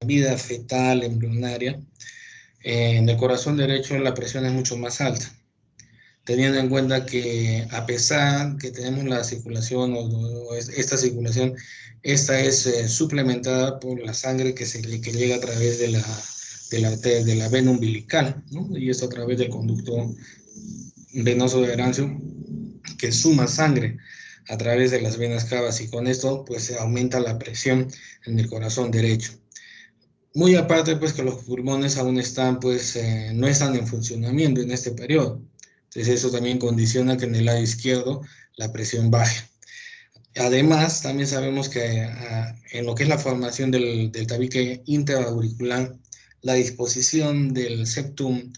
vida fetal, embrionaria, en el corazón derecho la presión es mucho más alta, teniendo en cuenta que a pesar que tenemos la circulación esta circulación, esta es suplementada por la sangre que llega a través de la vena umbilical, ¿no? Y esto a través del conducto venoso de Arancio, que suma sangre a través de las venas cavas, y con esto pues se aumenta la presión en el corazón derecho. Muy aparte, pues que los pulmones aún están, pues, no están en funcionamiento en este periodo. Entonces eso también condiciona que en el lado izquierdo la presión baje. Además, también sabemos que en lo que es la formación del tabique interauricular, la disposición del septum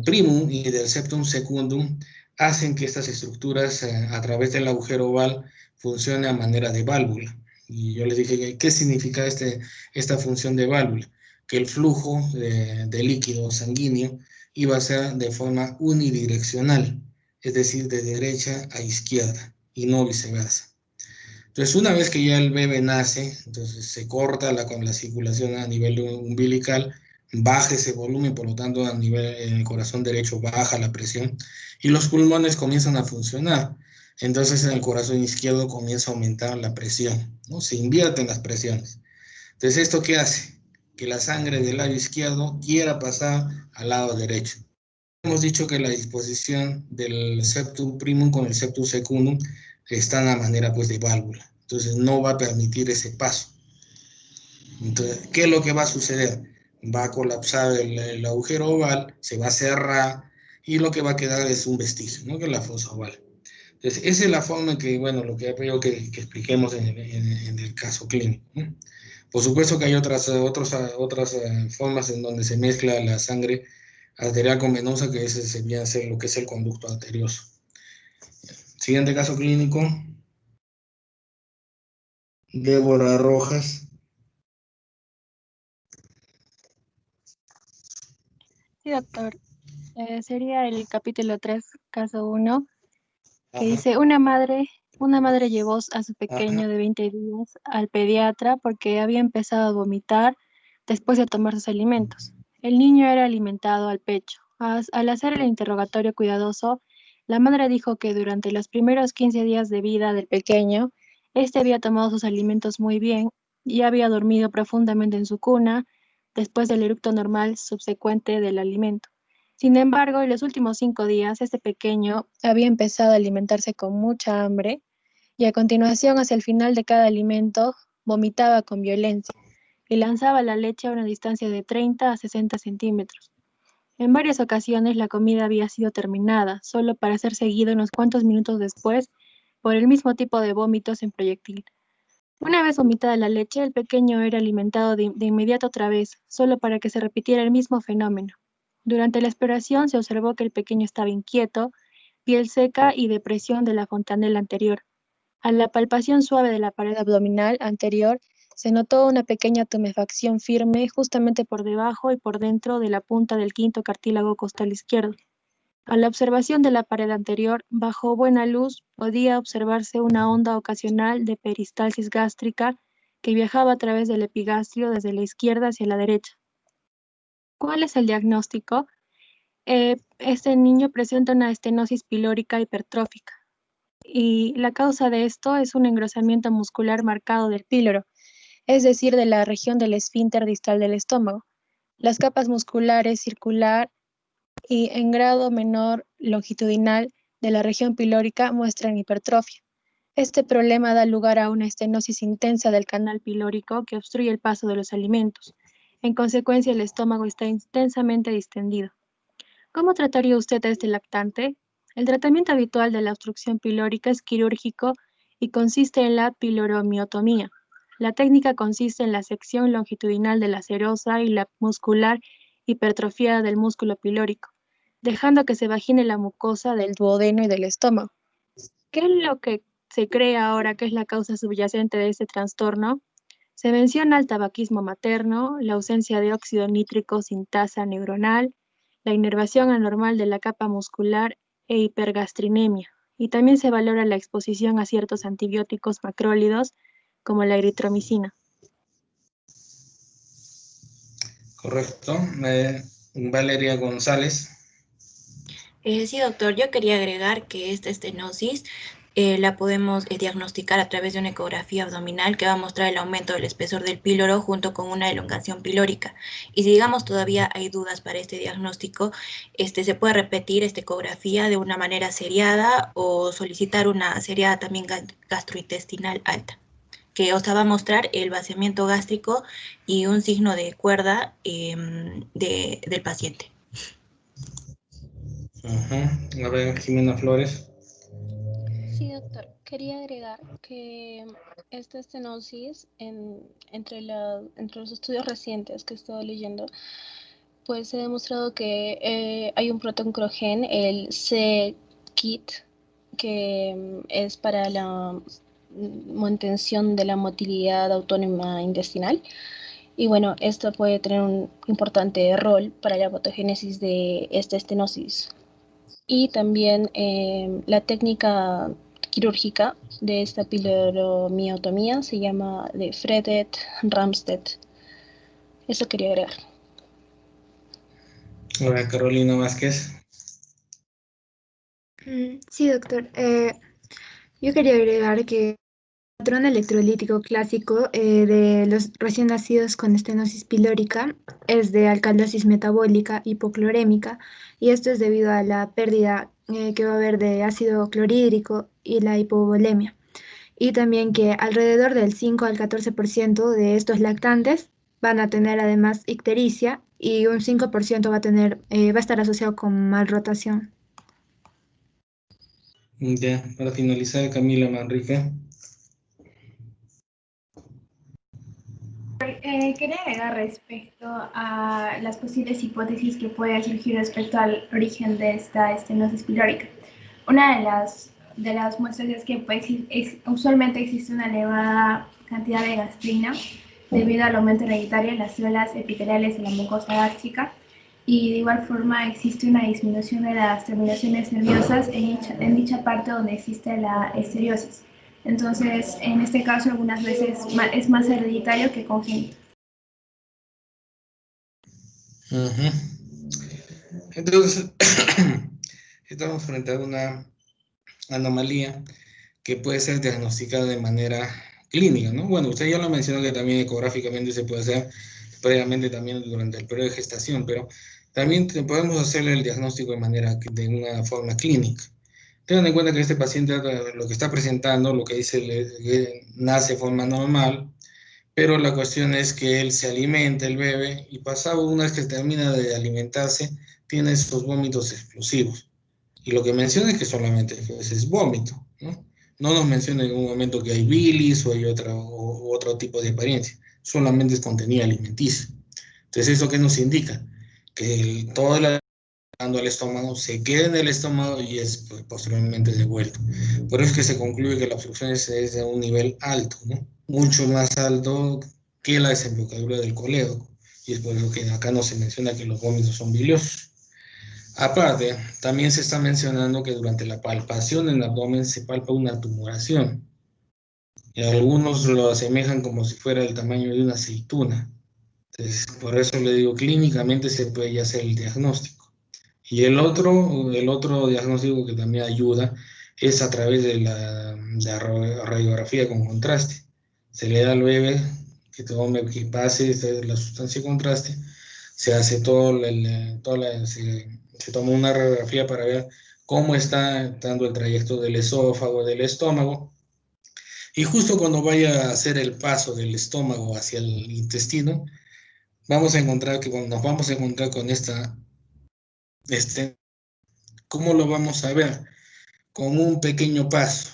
primum y del septum secundum hacen que estas estructuras a través del agujero oval funcionen a manera de válvula. Y yo les dije, ¿qué significa esta función de válvula? Que el flujo de líquido sanguíneo iba a ser de forma unidireccional, es decir, de derecha a izquierda y no viceversa. Entonces, una vez que ya el bebé nace, entonces se corta con la circulación a nivel umbilical, baja ese volumen, por lo tanto, a nivel en el corazón derecho baja la presión y los pulmones comienzan a funcionar. Entonces, en el corazón izquierdo comienza a aumentar la presión, ¿no? Se invierten las presiones. Entonces, ¿esto qué hace? Que la sangre del lado izquierdo quiera pasar al lado derecho. Hemos dicho que la disposición del septum primum con el septum secundum está a manera pues de válvula. Entonces no va a permitir ese paso. Entonces, ¿qué es lo que va a suceder? Va a colapsar el agujero oval, se va a cerrar y lo que va a quedar es un vestigio, ¿no? Que es la fosa oval. Entonces, esa es la forma en que, bueno, lo que creo que expliquemos en el caso clínico, ¿no? Por supuesto que hay otras formas en donde se mezcla la sangre arterial con venosa, que ese sería ser lo que es el conducto arterioso. Siguiente caso clínico, Débora Rojas. Sí, doctor. Sería el capítulo 3, caso 1, que Ajá, dice, una madre llevó a su ajá. pequeño de 20 días al pediatra porque había empezado a vomitar después de tomar sus alimentos. El niño era alimentado al pecho. Al hacer el interrogatorio cuidadoso, la madre dijo que durante los primeros 15 días de vida del pequeño, este había tomado sus alimentos muy bien y había dormido profundamente en su cuna después del eructo normal subsecuente del alimento. Sin embargo, en los últimos 5 días, este pequeño había empezado a alimentarse con mucha hambre y a continuación, hacia el final de cada alimento, vomitaba con violencia y lanzaba la leche a una distancia de 30 a 60 centímetros. En varias ocasiones la comida había sido terminada, solo para ser seguido unos cuantos minutos después por el mismo tipo de vómitos en proyectil. Una vez vomitada la leche, el pequeño era alimentado de inmediato otra vez, solo para que se repitiera el mismo fenómeno. Durante la exploración se observó que el pequeño estaba inquieto, piel seca y depresión de la fontanela anterior. A la palpación suave de la pared abdominal anterior se notó una pequeña tumefacción firme justamente por debajo y por dentro de la punta del quinto cartílago costal izquierdo. A la observación de la pared anterior, bajo buena luz, podía observarse una onda ocasional de peristalsis gástrica que viajaba a través del epigastrio desde la izquierda hacia la derecha. ¿Cuál es el diagnóstico? Este niño presenta una estenosis pilórica hipertrófica y la causa de esto es un engrosamiento muscular marcado del píloro, es decir, de la región del esfínter distal del estómago. Las capas musculares circular y en grado menor longitudinal de la región pilórica muestran hipertrofia. Este problema da lugar a una estenosis intensa del canal pilórico que obstruye el paso de los alimentos. En consecuencia, el estómago está intensamente distendido. ¿Cómo trataría usted a este lactante? El tratamiento habitual de la obstrucción pilórica es quirúrgico y consiste en la piloromiotomía. La técnica consiste en la sección longitudinal de la serosa y la muscular hipertrofiada del músculo pilórico, dejando que se vagine la mucosa del duodeno y del estómago. ¿Qué es lo que se cree ahora que es la causa subyacente de este trastorno? Se menciona el tabaquismo materno, la ausencia de óxido nítrico sintasa neuronal, la inervación anormal de la capa muscular e hipergastrinemia. Y también se valora la exposición a ciertos antibióticos macrólidos como la eritromicina. ¿correcto? Valeria González. Sí, doctor, yo quería agregar que esta estenosis la podemos diagnosticar a través de una ecografía abdominal que va a mostrar el aumento del espesor del píloro junto con una elongación pilórica. Y si digamos todavía hay dudas para este diagnóstico, se puede repetir esta ecografía de una manera seriada o solicitar una seriada también gastrointestinal alta, que os va a mostrar el vaciamiento gástrico y un signo de cuerda del paciente. A ver, Jimena Flores. Sí, doctor. Quería agregar que esta estenosis, entre los estudios recientes que he estado leyendo, pues se ha demostrado que hay un protoncrogen, el c-KIT, que es para la mantención de la motilidad autónoma intestinal. Y bueno, esto puede tener un importante rol para la patogénesis de esta estenosis. Y también la técnica quirúrgica de esta piloromiotomía se llama de Fredet-Ramstedt. Eso quería agregar. Ahora, Carolina Vázquez. Sí, doctor. Yo quería agregar que el patrón electrolítico clásico de los recién nacidos con estenosis pilórica es de alcalosis metabólica hipoclorémica, y esto es debido a la pérdida que va a haber de ácido clorhídrico y la hipovolemia. Y también que alrededor del 5 al 14% de estos lactantes van a tener además ictericia, y un 5% va a estar asociado con malrotación. Ya, para finalizar, Camila Manrique. Quería agregar respecto a las posibles hipótesis que puede surgir respecto al origen de esta estenosis pilórica. Una de las muestras es que pues, usualmente existe una elevada cantidad de gastrina debido al aumento hereditario en las células epiteliales de la mucosa gástrica, y de igual forma existe una disminución de las terminaciones nerviosas en dicha parte donde existe la esteriosis. Entonces, en este caso, algunas veces es más hereditario que congénito. Entonces, estamos frente a una anomalía que puede ser diagnosticada de manera clínica, ¿no? Bueno, usted ya lo mencionó que también ecográficamente se puede hacer previamente también durante el periodo de gestación, pero también podemos hacer el diagnóstico de una forma clínica. Tengan en cuenta que este paciente lo que está presentando, lo que dice, nace de forma normal, pero la cuestión es que él se alimenta, el bebé, y pasado una vez que termina de alimentarse, tiene esos vómitos explosivos. Y lo que menciona es que solamente pues, es vómito, ¿no? No nos menciona en ningún momento que hay bilis o hay otro tipo de apariencia, solamente es contenido alimenticio. Entonces, ¿eso qué nos indica? Que todo el al estómago se queda en el estómago y es pues, posteriormente devuelto. Por eso es que se concluye que la obstrucción es de un nivel alto, ¿no? Mucho más alto que la desembocadura del colédoco. Y es por eso que acá no se menciona que los vómitos son biliosos. Aparte, también se está mencionando que durante la palpación en el abdomen se palpa una tumoración. Y algunos lo asemejan como si fuera el tamaño de una aceituna. Entonces, por eso le digo, clínicamente se puede ya hacer el diagnóstico. Y el otro diagnóstico que también ayuda es a través de la radiografía con contraste. Se le da al bebé que pase la sustancia de contraste, se hace se toma una radiografía para ver cómo está dando el trayecto del esófago, del estómago, y justo cuando vaya a hacer el paso del estómago hacia el intestino, vamos a encontrar que nos vamos a encontrar con ¿cómo lo vamos a ver? Con un pequeño paso,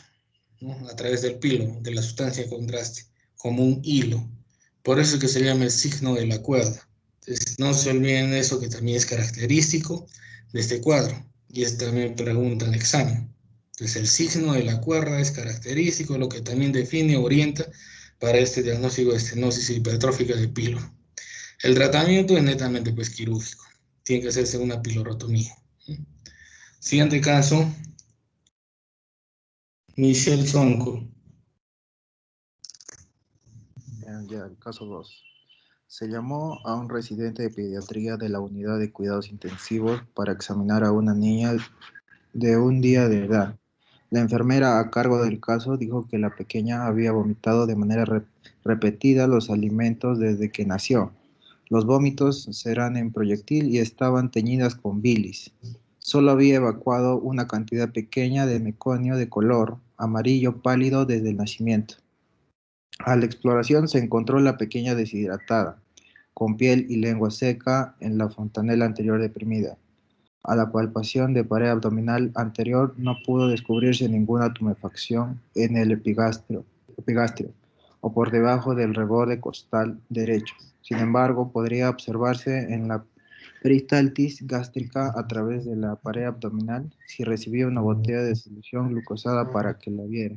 ¿no? A través del pilo, de la sustancia de contraste, como un hilo. Por eso es que se llama el signo de la cuerda. Entonces, no se olviden eso que también es característico de este cuadro. Y es también pregunta en examen. Entonces, el signo de la cuerda es característico, lo que también define, orienta para este diagnóstico de estenosis hipertrófica de pilo. El tratamiento es netamente pues, quirúrgico. Tiene que hacerse una pilorotomía. Siguiente caso, Michelle Sonko. Ya, el caso 2. Se llamó a un residente de pediatría de la unidad de cuidados intensivos para examinar a una niña de un día de edad. La enfermera a cargo del caso dijo que la pequeña había vomitado de manera repetida los alimentos desde que nació. Los vómitos eran en proyectil y estaban teñidas con bilis. Solo había evacuado una cantidad pequeña de meconio de color amarillo pálido desde el nacimiento. A la exploración se encontró la pequeña deshidratada, con piel y lengua seca en la fontanela anterior deprimida. A la palpación de pared abdominal anterior no pudo descubrirse ninguna tumefacción en el epigastrio o por debajo del reborde costal derecho. Sin embargo, podría observarse en la peristaltis gástrica a través de la pared abdominal si recibía una botella de solución glucosada para que la viera.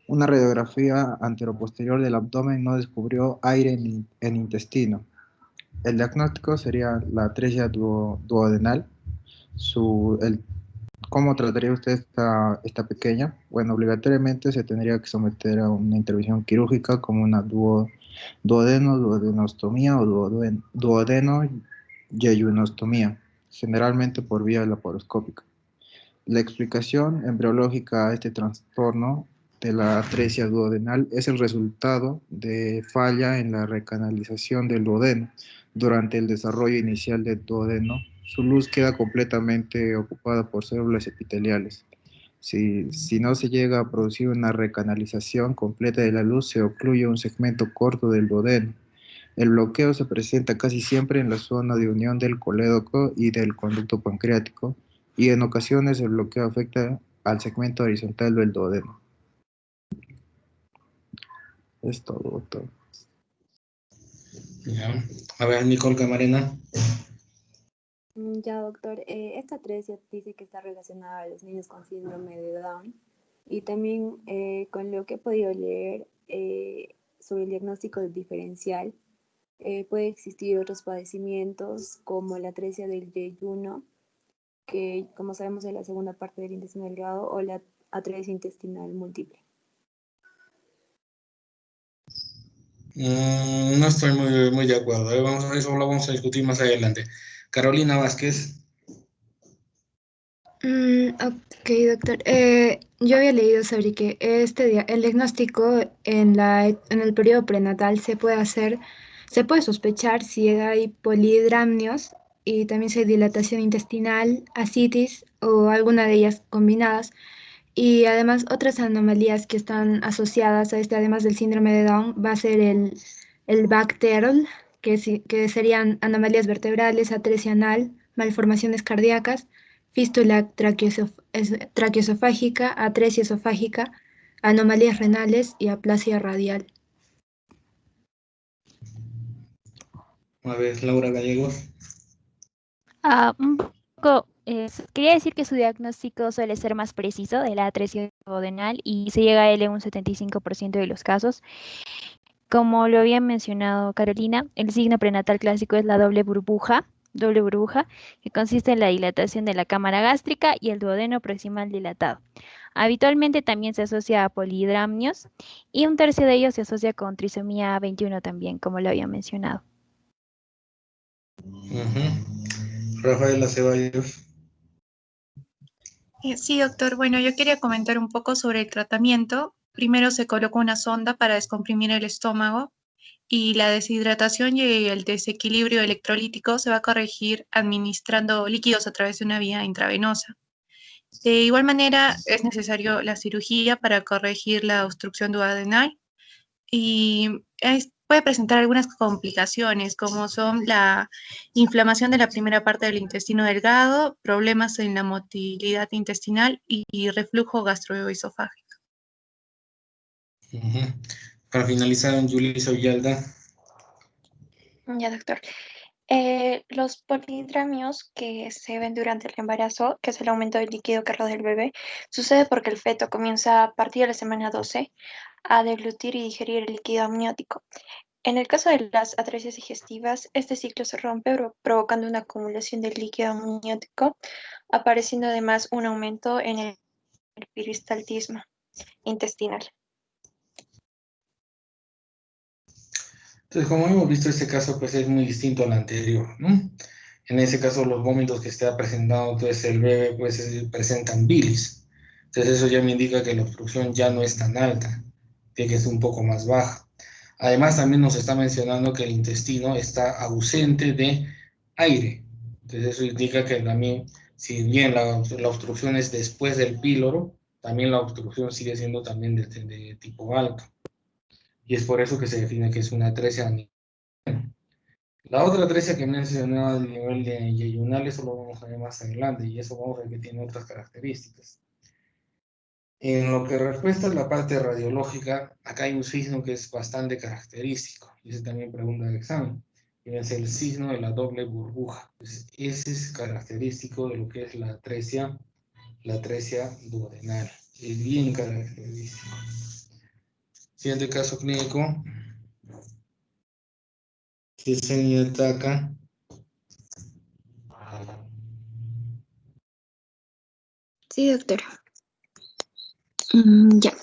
Una radiografía anteroposterior del abdomen no descubrió aire en intestino. El diagnóstico sería la atresia duodenal. ¿Cómo trataría usted esta pequeña? Bueno, obligatoriamente se tendría que someter a una intervención quirúrgica como una duodenostomía o duodenoyeyunostomía, generalmente por vía laparoscópica. La explicación embriológica a este trastorno de la atresia duodenal es el resultado de falla en la recanalización del duodeno. Durante el desarrollo inicial del duodeno, su luz queda completamente ocupada por células epiteliales. Si no se llega a producir una recanalización completa de la luz, se ocluye un segmento corto del duodeno. El bloqueo se presenta casi siempre en la zona de unión del colédoco y del conducto pancreático, y en ocasiones el bloqueo afecta al segmento horizontal del duodeno. Es todo, doctor. Ya. A ver, Nicole Camarena. Ya, doctor, esta atresia dice que está relacionada a los niños con síndrome de Down y también con lo que he podido leer sobre el diagnóstico diferencial, puede existir otros padecimientos como la atresia del yeyuno, que como sabemos es la segunda parte del intestino delgado, o la atresia intestinal múltiple. No estoy muy de acuerdo. Eso lo vamos a discutir más adelante. Carolina Vázquez. Ok, doctor. Yo había leído sobre que el diagnóstico en el periodo prenatal se puede sospechar si hay polidramnios y también si hay dilatación intestinal, ascitis o alguna de ellas combinadas. Y además otras anomalías que están asociadas a además del síndrome de Down, va a ser el Bacterol, que serían anomalías vertebrales, atresia anal, malformaciones cardíacas, fístula traqueoesofágica, atresia esofágica, anomalías renales y aplasia radial. A ver, Laura Gallegos. Un poco, quería decir que su diagnóstico suele ser más preciso de la atresia duodenal y se llega a él en un 75% de los casos. Como lo había mencionado Carolina, el signo prenatal clásico es la doble burbuja, que consiste en la dilatación de la cámara gástrica y el duodeno proximal dilatado. Habitualmente también se asocia a polidramnios y un tercio de ellos se asocia con trisomía 21 también, como lo había mencionado. Rafaela Ceballos. Sí, doctor. Bueno, yo quería comentar un poco sobre el tratamiento. Primero se coloca una sonda para descomprimir el estómago y la deshidratación y el desequilibrio electrolítico se va a corregir administrando líquidos a través de una vía intravenosa. De igual manera, es necesario la cirugía para corregir la obstrucción duodenal y puede presentar algunas complicaciones, como son la inflamación de la primera parte del intestino delgado, problemas en la motilidad intestinal y reflujo gastroesofágico. Para finalizar, Yulisa Villalda. Ya, doctor. Los polidramios que se ven durante el embarazo, que es el aumento del líquido que rodea el bebé, sucede porque el feto comienza a partir de la semana 12 a deglutir y digerir el líquido amniótico. En el caso de las atresias digestivas, este ciclo se rompe provocando una acumulación del líquido amniótico, apareciendo además un aumento en el peristaltismo intestinal. Entonces, como hemos visto, este caso pues es muy distinto al anterior, ¿no? En ese caso, los vómitos que está presentando, entonces el bebé pues presentan bilis. Entonces eso ya me indica que la obstrucción ya no es tan alta, tiene que ser un poco más baja. Además, también nos está mencionando que el intestino está ausente de aire. Entonces eso indica que también, si bien la obstrucción es después del píloro, también la obstrucción sigue siendo también de tipo alto. Y es por eso que se define que es una atresia. La otra atresia que mencionaba del nivel de yeyunal, eso lo vamos a ver más adelante, y eso vamos a ver que tiene otras características. En lo que respecta a la parte radiológica, acá hay un signo que es bastante característico, y ese también pregunta de examen, y es el signo de la doble burbuja. Pues ese es característico de lo que es la atresia duodenal, es bien característico. Siguiente caso clínico, que se me ataca. Sí, doctora. Ya.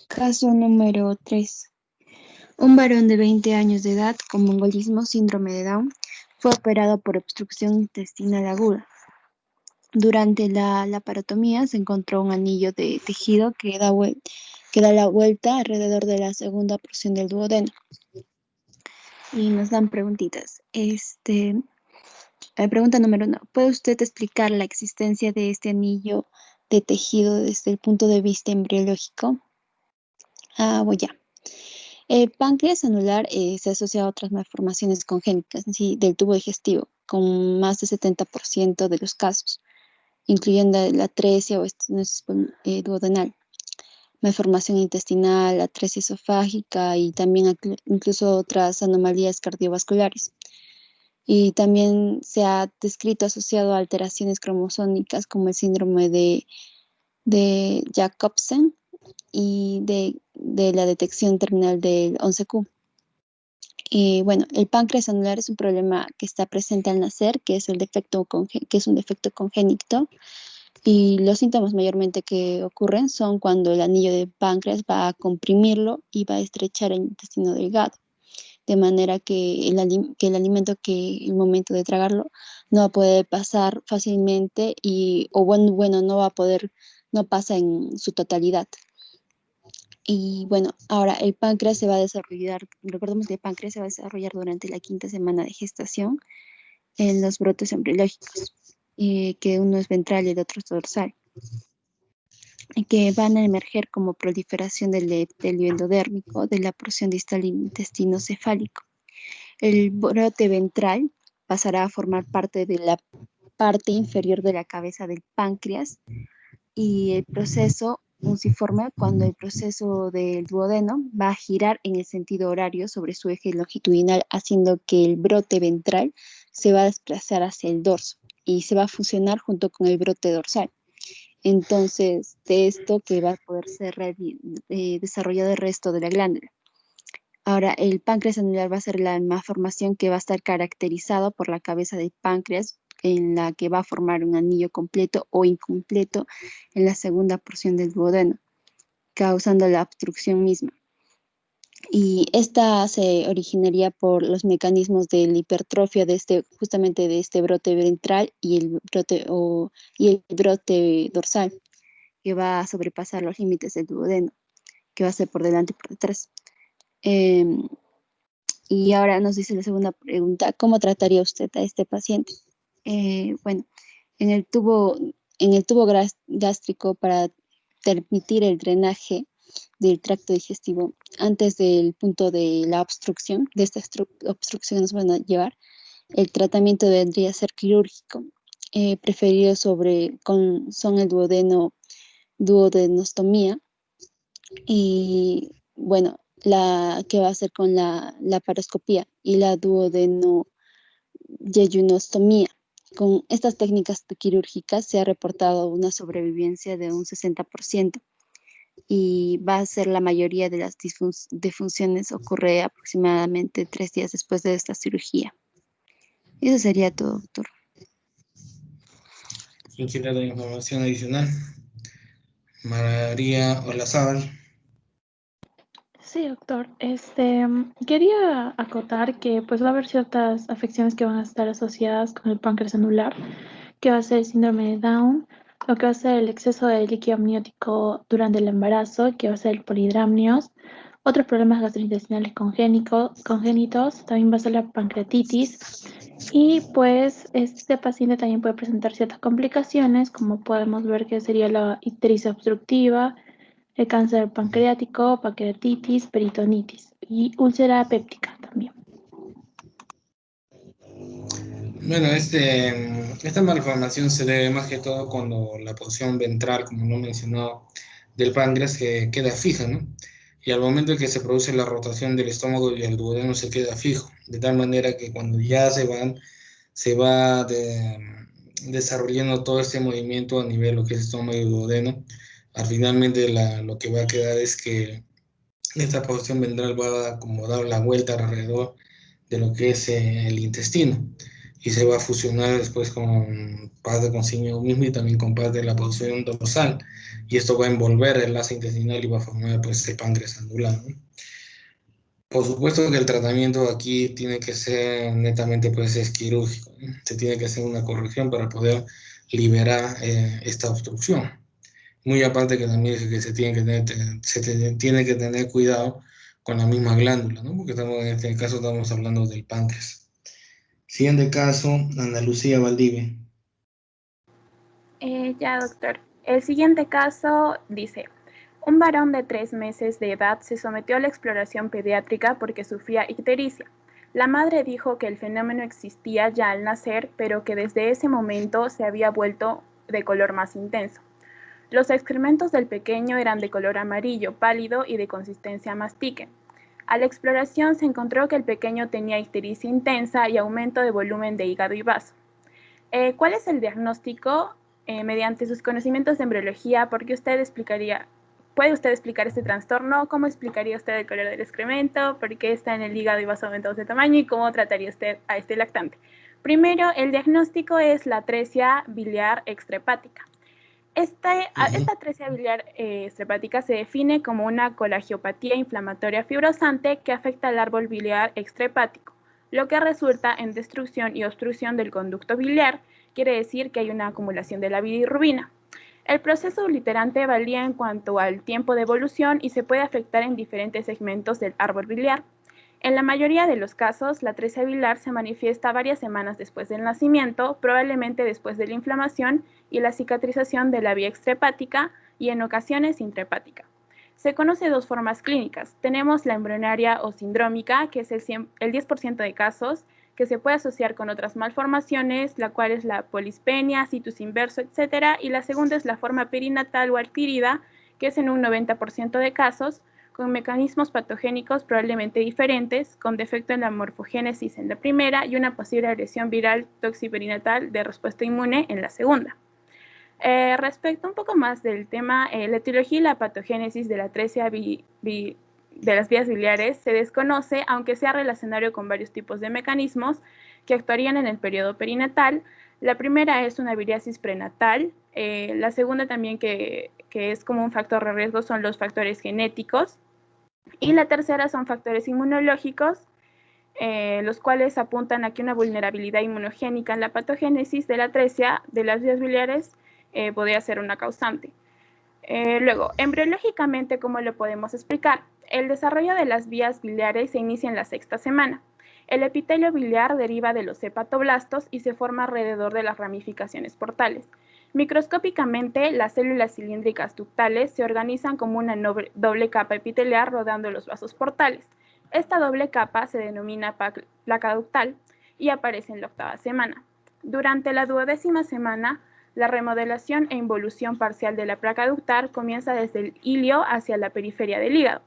Caso número 3. Un varón de 20 años de edad con mongolismo, síndrome de Down, fue operado por obstrucción intestinal aguda. Durante la laparotomía se encontró un anillo de tejido que da la vuelta alrededor de la segunda porción del duodeno. Y nos dan preguntitas. Pregunta número 1. ¿Puede usted explicar la existencia de este anillo de tejido desde el punto de vista embriológico? Voy ya. El páncreas anular se asocia a otras malformaciones congénitas del tubo digestivo, con más del 70% de los casos, incluyendo la atresia o estenosis duodenal, malformación intestinal, atresia esofágica y también incluso otras anomalías cardiovasculares. Y también se ha descrito asociado a alteraciones cromosómicas como el síndrome de Jacobsen y de la detección terminal del 11Q. Y bueno, el páncreas anular es un problema que está presente al nacer, que es un defecto congénito. Y los síntomas mayormente que ocurren son cuando el anillo de páncreas va a comprimirlo y va a estrechar el intestino delgado, de manera que el alimento que el momento de tragarlo no va a poder pasar fácilmente no pasa en su totalidad. Y bueno, ahora el páncreas se va a desarrollar, recordemos que el páncreas se va a desarrollar durante la 5ª semana de gestación en los brotes embriológicos, que uno es ventral y el otro es dorsal, y que van a emerger como proliferación del epitelio endodérmico de la porción distal del intestino cefálico. El brote ventral pasará a formar parte de la parte inferior de la cabeza del páncreas y el proceso funciforme cuando el proceso del duodeno va a girar en el sentido horario sobre su eje longitudinal, haciendo que el brote ventral se va a desplazar hacia el dorso y se va a fusionar junto con el brote dorsal. Entonces, de esto que va a poder ser desarrollado el resto de la glándula. Ahora, el páncreas anular va a ser la malformación que va a estar caracterizado por la cabeza del páncreas, en la que va a formar un anillo completo o incompleto en la segunda porción del duodeno, causando la obstrucción misma. Y esta se originaría por los mecanismos de la hipertrofia justamente de este brote ventral y el brote dorsal, que va a sobrepasar los límites del duodeno, que va a ser por delante y por detrás. Y ahora nos dice la segunda pregunta, ¿cómo trataría usted a este paciente? Bueno, en el tubo gástrico, para permitir el drenaje del tracto digestivo antes del punto de la obstrucción, de esta obstrucción nos van a llevar, el tratamiento vendría a ser quirúrgico, preferido son el duodenostomía, y bueno, que va a ser con la laparoscopía y la duodenoyeyunostomía. Con estas técnicas quirúrgicas se ha reportado una sobrevivencia de un 60% y va a ser la mayoría de las defunciones ocurre aproximadamente 3 días después de esta cirugía. Eso sería todo, doctor. ¿Quién quiere dar información adicional? María Olazábal. Sí, doctor. Quería acotar que pues va a haber ciertas afecciones que van a estar asociadas con el páncreas anular, que va a ser el síndrome de Down, lo que va a ser el exceso de líquido amniótico durante el embarazo, que va a ser el polidramnios, otros problemas gastrointestinales congénitos, también va a ser la pancreatitis, y pues este paciente también puede presentar ciertas complicaciones, como podemos ver que sería la ictericia obstructiva, el cáncer pancreático, pancreatitis, peritonitis y úlcera péptica también. Bueno, esta malformación se debe más que todo cuando la porción ventral, como lo he mencionado, del páncreas queda fija, ¿no? Y al momento en que se produce la rotación del estómago y el duodeno se queda fijo, de tal manera que cuando ya desarrollando todo este movimiento a nivel lo que es estómago y duodeno, finalmente lo que va a quedar es que esta porción ventral va a acomodar la vuelta alrededor de lo que es el intestino y se va a fusionar después con parte con signo mismo y también con parte de la porción dorsal, y esto va a envolver el enlace intestinal y va a formar pues el páncreas anular, ¿no? Por supuesto que el tratamiento aquí tiene que ser netamente pues es quirúrgico, ¿no? Se tiene que hacer una corrección para poder liberar esta obstrucción. Muy aparte que también es que tiene que tener cuidado con la misma glándula, ¿no? Porque en este caso estamos hablando del páncreas. Siguiente caso, Ana Lucía Valdivia. Ya, doctor. El siguiente caso dice, un varón de 3 meses de edad se sometió a la exploración pediátrica porque sufría ictericia. La madre dijo que el fenómeno existía ya al nacer, pero que desde ese momento se había vuelto de color más intenso. Los excrementos del pequeño eran de color amarillo pálido y de consistencia mastique. A la exploración se encontró que el pequeño tenía ictericia intensa y aumento de volumen de hígado y vaso. ¿Cuál es el diagnóstico? Mediante sus conocimientos de embriología, ¿puede usted explicar este trastorno? ¿Cómo explicaría usted el color del excremento? ¿Por qué está en el hígado y vaso aumentados de tamaño? ¿Y cómo trataría usted a este lactante? Primero, el diagnóstico es la atresia biliar extrahepática. Esta atresia biliar extrahepática se define como una colangiopatía inflamatoria fibrosante que afecta al árbol biliar extrahepático, lo que resulta en destrucción y obstrucción del conducto biliar. Quiere decir que hay una acumulación de la bilirrubina. El proceso obliterante varía en cuanto al tiempo de evolución y se puede afectar en diferentes segmentos del árbol biliar. En la mayoría de los casos, la atresia biliar se manifiesta varias semanas después del nacimiento, probablemente después de la inflamación y la cicatrización de la vía extrahepática y en ocasiones intrahepática. Se conoce dos formas clínicas. Tenemos la embrionaria o sindrómica, que es el 10% de casos, que se puede asociar con otras malformaciones, la cual es la polispenia, situs inverso, etc. Y la segunda es la forma perinatal o adquirida, que es en un 90% de casos, con mecanismos patogénicos probablemente diferentes, con defecto en la morfogénesis en la primera y una posible agresión viral toxiperinatal de respuesta inmune en la segunda. Respecto un poco más del tema, la etiología y la patogénesis de la atresia de las vías biliares se desconoce, aunque sea relacionario con varios tipos de mecanismos que actuarían en el periodo perinatal. La primera es una biliasis prenatal, la segunda también que es como un factor de riesgo son los factores genéticos, y la tercera son factores inmunológicos, los cuales apuntan a que una vulnerabilidad inmunogénica en la patogénesis de la atresia de las vías biliares podría ser una causante. Luego, embriológicamente, ¿cómo lo podemos explicar? El desarrollo de las vías biliares se inicia en la 6ª semana. El epitelio biliar deriva de los hepatoblastos y se forma alrededor de las ramificaciones portales. Microscópicamente, las células cilíndricas ductales se organizan como una doble capa epitelial rodeando los vasos portales. Esta doble capa se denomina placa ductal y aparece en la 8ª semana. Durante la 12ª semana, la remodelación e involución parcial de la placa ductal comienza desde el ilio hacia la periferia del hígado,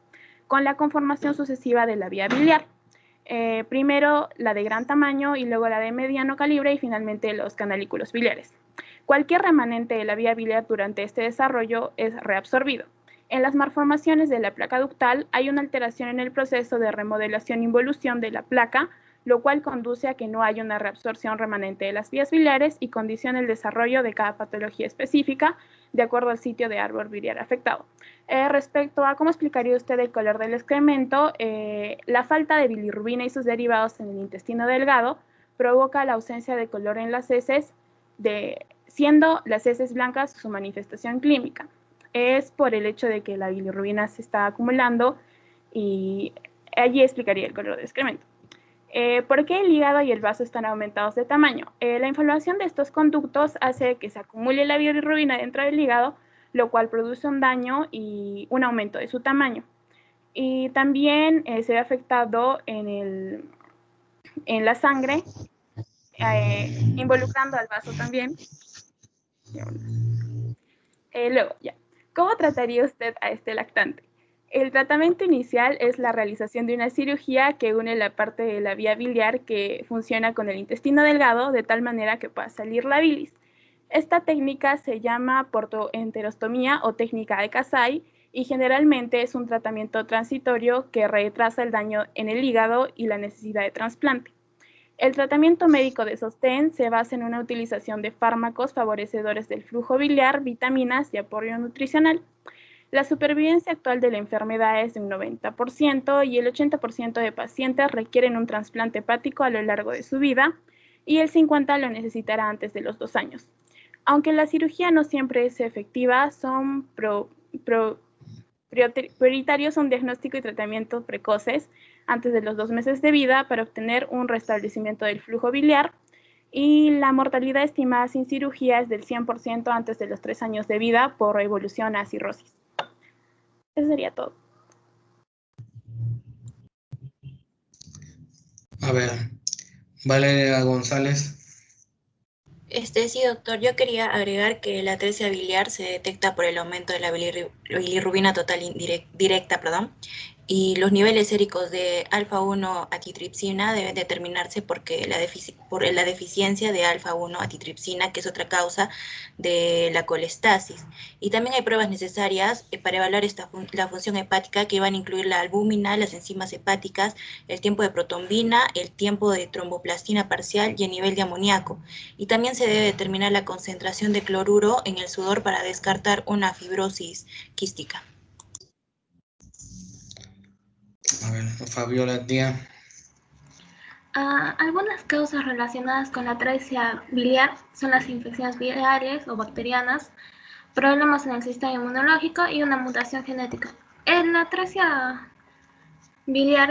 con la conformación sucesiva de la vía biliar. Primero la de gran tamaño y luego la de mediano calibre y finalmente los canalículos biliares. Cualquier remanente de la vía biliar durante este desarrollo es reabsorbido. En las malformaciones de la placa ductal hay una alteración en el proceso de remodelación e involución de la placa, lo cual conduce a que no haya una reabsorción remanente de las vías biliares y condiciona el desarrollo de cada patología específica de acuerdo al sitio de árbol biliar afectado. Respecto a cómo explicaría usted el color del excremento, la falta de bilirrubina y sus derivados en el intestino delgado provoca la ausencia de color en las heces, siendo las heces blancas su manifestación clínica. Es por el hecho de que la bilirrubina se está acumulando y allí explicaría el color del excremento. ¿Por qué el hígado y el vaso están aumentados de tamaño? La inflamación de estos conductos hace que se acumule la bilirrubina dentro del hígado, lo cual produce un daño y un aumento de su tamaño. Y también se ve afectado en la sangre, involucrando al vaso también. Luego, ya. ¿Cómo trataría usted a este lactante? El tratamiento inicial es la realización de una cirugía que une la parte de la vía biliar que funciona con el intestino delgado de tal manera que pueda salir la bilis. Esta técnica se llama portoenterostomía o técnica de Kasai y generalmente es un tratamiento transitorio que retrasa el daño en el hígado y la necesidad de trasplante. El tratamiento médico de sostén se basa en una utilización de fármacos favorecedores del flujo biliar, vitaminas y apoyo nutricional. La supervivencia actual de la enfermedad es de un 90% y el 80% de pacientes requieren un trasplante hepático a lo largo de su vida y el 50% lo necesitará antes de los 2 años. Aunque la cirugía no siempre es efectiva, son prioritarios un diagnóstico y tratamiento precoces antes de los 2 meses de vida para obtener un restablecimiento del flujo biliar y la mortalidad estimada sin cirugía es del 100% antes de los 3 años de vida por evolución a cirrosis. Eso sería todo. A ver, Valeria González. Sí, doctor, yo quería agregar que la atresia biliar se detecta por el aumento de la bilirrubina total directa, y los niveles séricos de alfa-1 atitripsina deben determinarse por la deficiencia de alfa-1 atitripsina, que es otra causa de la colestasis. Y también hay pruebas necesarias para evaluar la función hepática que van a incluir la albúmina, las enzimas hepáticas, el tiempo de protombina, el tiempo de tromboplastina parcial y el nivel de amoníaco. Y también se debe determinar la concentración de cloruro en el sudor para descartar una fibrosis quística. A ver, Fabiola Díaz. Algunas causas relacionadas con la atresia biliar son las infecciones virales o bacterianas, problemas en el sistema inmunológico y una mutación genética. La atresia biliar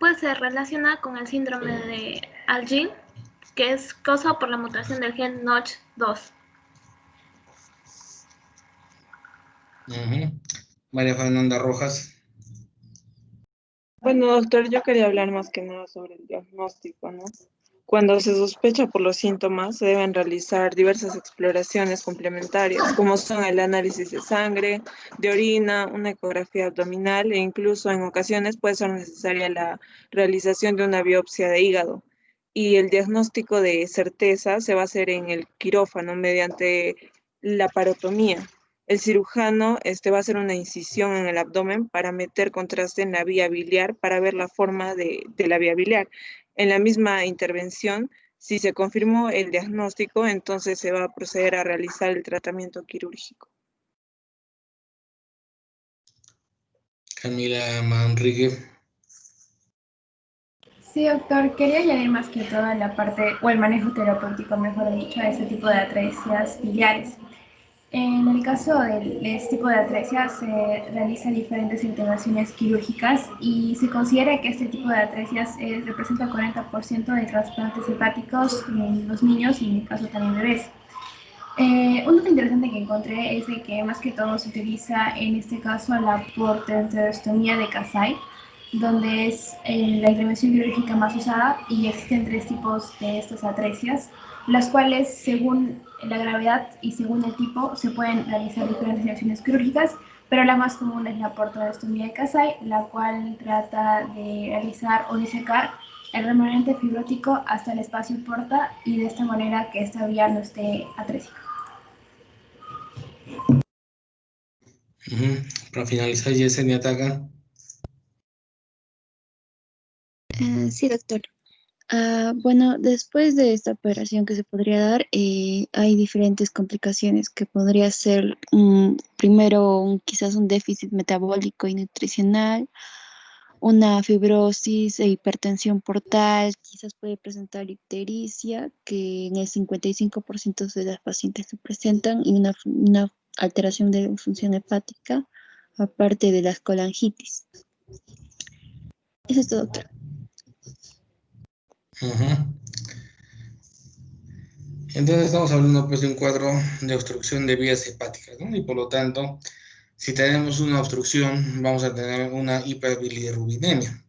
puede ser relacionada con el síndrome de Algin, que es causado por la mutación del gen NOTCH2. María Fernanda Rojas. Bueno, doctor, yo quería hablar más que nada sobre el diagnóstico, ¿no? Cuando se sospecha por los síntomas, se deben realizar diversas exploraciones complementarias, como son el análisis de sangre, de orina, una ecografía abdominal e incluso en ocasiones puede ser necesaria la realización de una biopsia de hígado. Y el diagnóstico de certeza se va a hacer en el quirófano mediante la parotomía. El cirujano va a hacer una incisión en el abdomen para meter contraste en la vía biliar para ver la forma de la vía biliar. En la misma intervención, si se confirmó el diagnóstico, entonces se va a proceder a realizar el tratamiento quirúrgico. Camila Manrique. Sí, doctor, quería añadir más que todo la parte, o el manejo terapéutico, mejor dicho, a este tipo de atresias biliares. En el caso de este tipo de atresia se realizan diferentes intervenciones quirúrgicas y se considera que este tipo de atresias representa el 40% de trasplantes hepáticos en los niños y en el caso también bebés. Un dato interesante que encontré es de que más que todo se utiliza en este caso la portoenterostomía de Kasai, donde es la intervención quirúrgica más usada y existen 3 tipos de estas atresias, las cuales según la gravedad y según el tipo se pueden realizar diferentes intervenciones quirúrgicas, pero la más común es la portoenterostomía de Kasai, la cual trata de realizar o disecar el remanente fibrótico hasta el espacio porta y de esta manera que esta vía no esté atrésica. Para finalizar, Yesenia Ataca. Sí, doctor. Bueno, después de esta operación que se podría dar, hay diferentes complicaciones que podría ser primero quizás un déficit metabólico y nutricional, una fibrosis e hipertensión portal, quizás puede presentar ictericia, que en el 55% de las pacientes se presentan, y una alteración de función hepática, aparte de la colangitis. Eso es todo, doctor. Entonces estamos hablando pues de un cuadro de obstrucción de vías hepáticas, ¿no? Y por lo tanto, si tenemos una obstrucción, vamos a tener una hiperbilirrubinemia,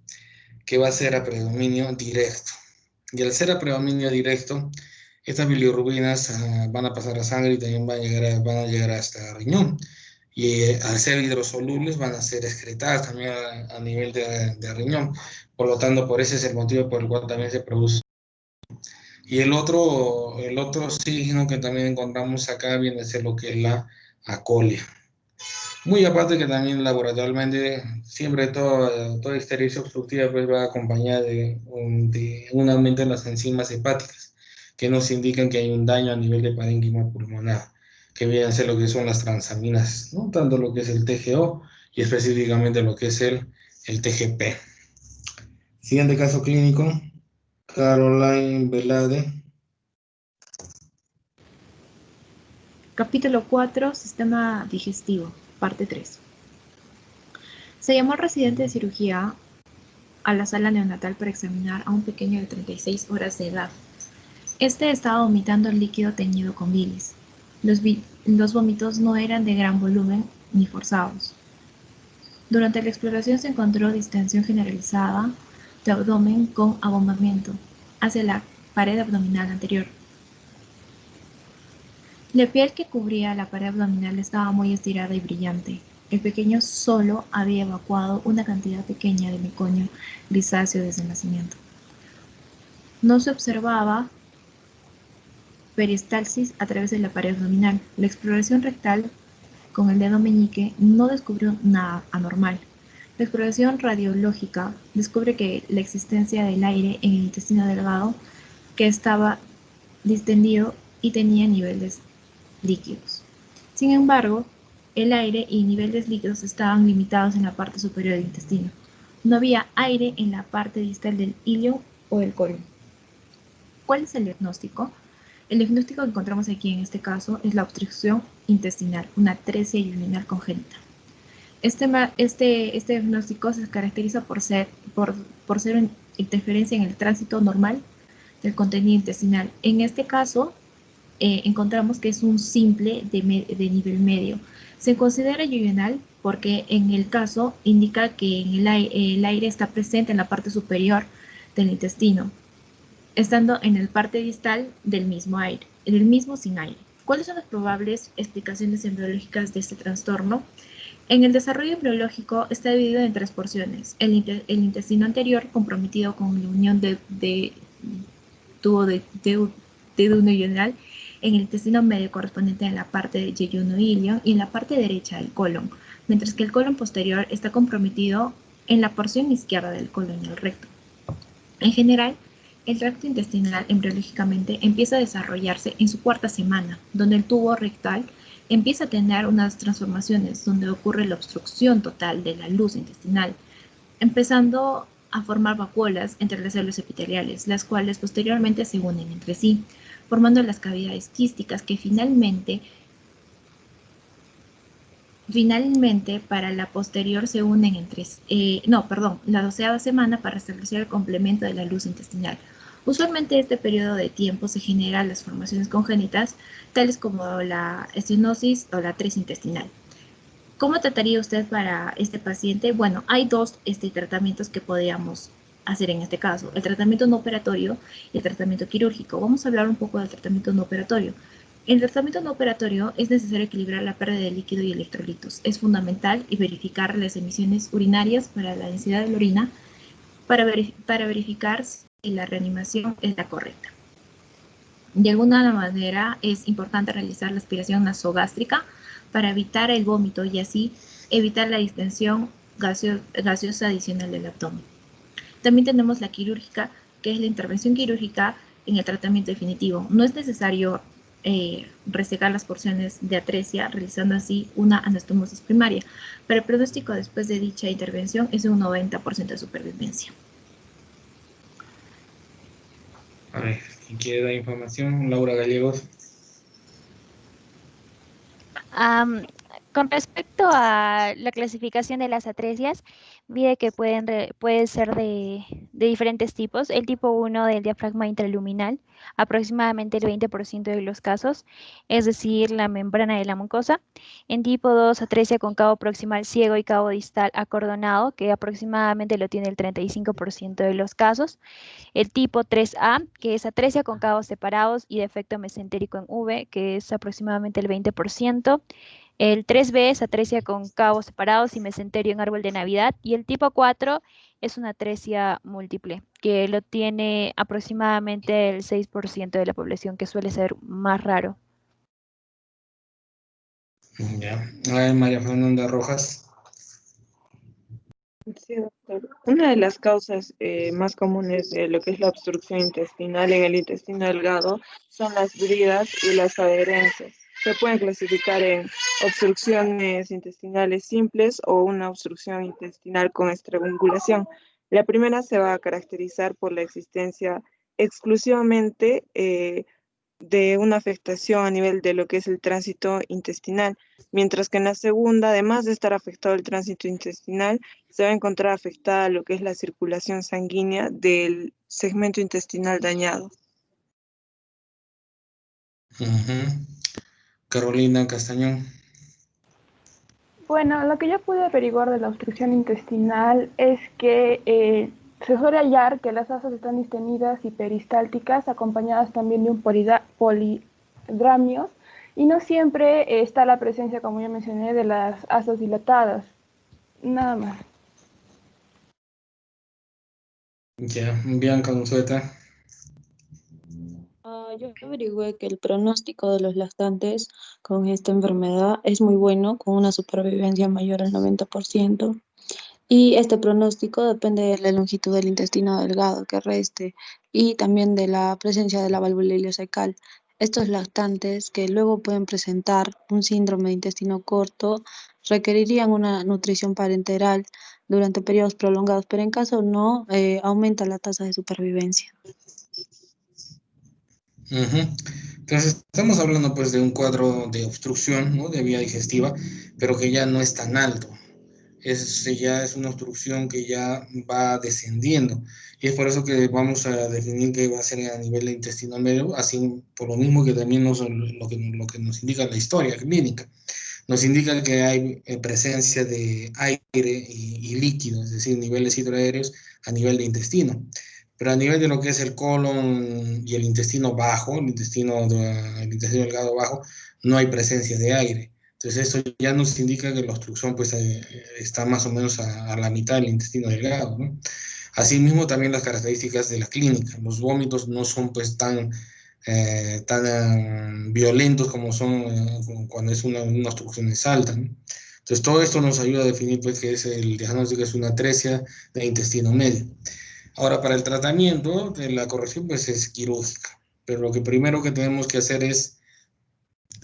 que va a ser a predominio directo. Y al ser a predominio directo, estas bilirrubinas van a pasar a sangre y también van a llegar hasta el riñón. Y al ser hidrosolubles van a ser excretadas también a nivel de riñón. Por lo tanto, por ese es el motivo por el cual también se produce. Y el otro signo que también encontramos acá viene a ser lo que es la acolia. Muy aparte que también laboratorialmente siempre toda ictericia obstructiva pues va acompañada de un aumento en las enzimas hepáticas, que nos indican que hay un daño a nivel de parénquima pulmonar, que vienen a ser lo que son las transaminasas, ¿no? Tanto lo que es el TGO y específicamente lo que es el TGP. Siguiente caso clínico, Caroline Velade. Capítulo 4, Sistema Digestivo, parte 3. Se llamó al residente de cirugía a la sala neonatal para examinar a un pequeño de 36 horas de edad. Este estaba vomitando líquido teñido con bilis. Los vómitos no eran de gran volumen ni forzados. Durante la exploración se encontró distensión generalizada de abdomen con abombamiento hacia la pared abdominal anterior. La piel que cubría la pared abdominal estaba muy estirada y brillante. El pequeño solo había evacuado una cantidad pequeña de meconio grisáceo desde el nacimiento. No se observaba peristalsis a través de la pared abdominal. La exploración rectal con el dedo meñique no descubrió nada anormal. La exploración radiológica descubre que la existencia del aire en el intestino delgado, que estaba distendido y tenía niveles líquidos. Sin embargo, el aire y niveles líquidos estaban limitados en la parte superior del intestino. No había aire en la parte distal del ilio o del colon. ¿Cuál es el diagnóstico? El diagnóstico que encontramos aquí en este caso es la obstrucción intestinal, una atresia yuyinal congénita. Este diagnóstico se caracteriza por ser una interferencia en el tránsito normal del contenido intestinal. En este caso, encontramos que es un simple de nivel medio. Se considera yuyinal porque en el caso indica que el aire está presente en la parte superior del intestino, estando en la parte distal del mismo sin aire. ¿Cuáles son las probables explicaciones embriológicas de este trastorno? En el desarrollo embriológico está dividido en tres porciones. El intestino anterior, comprometido con la unión de tubo de duodeno yuyinal, en el intestino medio correspondiente en la parte de yeyuno-ilio y en la parte derecha del colon, mientras que el colon posterior está comprometido en la porción izquierda del colon y el recto. En general, el tracto intestinal embriológicamente empieza a desarrollarse en su cuarta semana, donde el tubo rectal empieza a tener unas transformaciones donde ocurre la obstrucción total de la luz intestinal, empezando a formar vacuolas entre las células epiteliales, las cuales posteriormente se unen entre sí, formando las cavidades quísticas que finalmente para la posterior se unen la 12ª semana para establecer el complemento de la luz intestinal. Usualmente este periodo de tiempo se generan las formaciones congénitas, tales como la estenosis o la atresia intestinal. ¿Cómo trataría usted para este paciente? Bueno, hay dos tratamientos que podríamos hacer en este caso, el tratamiento no operatorio y el tratamiento quirúrgico. Vamos a hablar un poco del tratamiento no operatorio. En el tratamiento no operatorio es necesario equilibrar la pérdida de líquido y electrolitos. Es fundamental verificar las emisiones urinarias para la densidad de la orina para verificar si la reanimación es la correcta. De alguna manera es importante realizar la aspiración nasogástrica para evitar el vómito y así evitar la distensión gaseosa adicional del abdomen. También tenemos la quirúrgica, que es la intervención quirúrgica en el tratamiento definitivo. No es necesario resecar las porciones de atresia, realizando así una anastomosis primaria, pero el pronóstico después de dicha intervención es de un 90% de supervivencia. A ver, ¿quién quiere dar información? Laura Gallegos. Con respecto a la clasificación de las atresias, mide que puede ser de diferentes tipos. El tipo 1 del diafragma intraluminal, aproximadamente el 20% de los casos, es decir, la membrana de la mucosa. En tipo 2, atresia con cabo proximal ciego y cabo distal acordonado, que aproximadamente lo tiene el 35% de los casos. El tipo 3A, que es atresia con cabos separados y defecto mesentérico en V, que es aproximadamente el 20%. El 3B es atresia con cabos separados y mesenterio en árbol de Navidad. Y el tipo 4 es una atresia múltiple, que lo tiene aproximadamente el 6% de la población, que suele ser más raro. Ya. A ver, María Fernanda Rojas. Sí, doctor. Una de las causas más comunes de lo que es la obstrucción intestinal en el intestino delgado son las bridas y las adherencias. Se pueden clasificar en obstrucciones intestinales simples o una obstrucción intestinal con estrangulación. La primera se va a caracterizar por la existencia exclusivamente de una afectación a nivel de lo que es el tránsito intestinal, mientras que en la segunda, además de estar afectado el tránsito intestinal, se va a encontrar afectada lo que es la circulación sanguínea del segmento intestinal dañado. Carolina Castañón. Bueno, lo que yo pude averiguar de la obstrucción intestinal es que se suele hallar que las asas están distenidas y peristálticas, acompañadas también de un polidramios, y no siempre está la presencia, como ya mencioné, de las asas dilatadas. Nada más. Ya, Bianca Unzueta. Yo averigüé que el pronóstico de los lactantes con esta enfermedad es muy bueno, con una supervivencia mayor al 90%. Y este pronóstico depende de la longitud del intestino delgado que reste y también de la presencia de la válvula ileocecal. Estos lactantes, que luego pueden presentar un síndrome de intestino corto, requerirían una nutrición parenteral durante periodos prolongados, pero en caso no, aumenta la tasa de supervivencia. Entonces, estamos hablando pues de un cuadro de obstrucción, ¿no?, de vía digestiva, pero que ya no es tan alto. Ya es una obstrucción que ya va descendiendo. Y es por eso que vamos a definir que va a ser a nivel de intestino medio, así por lo mismo que también lo que nos indica la historia clínica. Nos indica que hay presencia de aire y líquido, es decir, niveles hidroaéreos a nivel de intestino. Pero a nivel de lo que es el colon y el intestino bajo, el intestino delgado bajo, no hay presencia de aire. Entonces eso ya nos indica que la obstrucción pues, está más o menos a la mitad del intestino delgado, ¿no? Asimismo también las características de la clínica. Los vómitos no son pues tan violentos como son cuando es una obstrucción alta, ¿no? Entonces todo esto nos ayuda a definir pues, que el diagnóstico es una atresia del intestino medio. Ahora, para el tratamiento de la corrección, pues es quirúrgica, pero lo que primero que tenemos que hacer es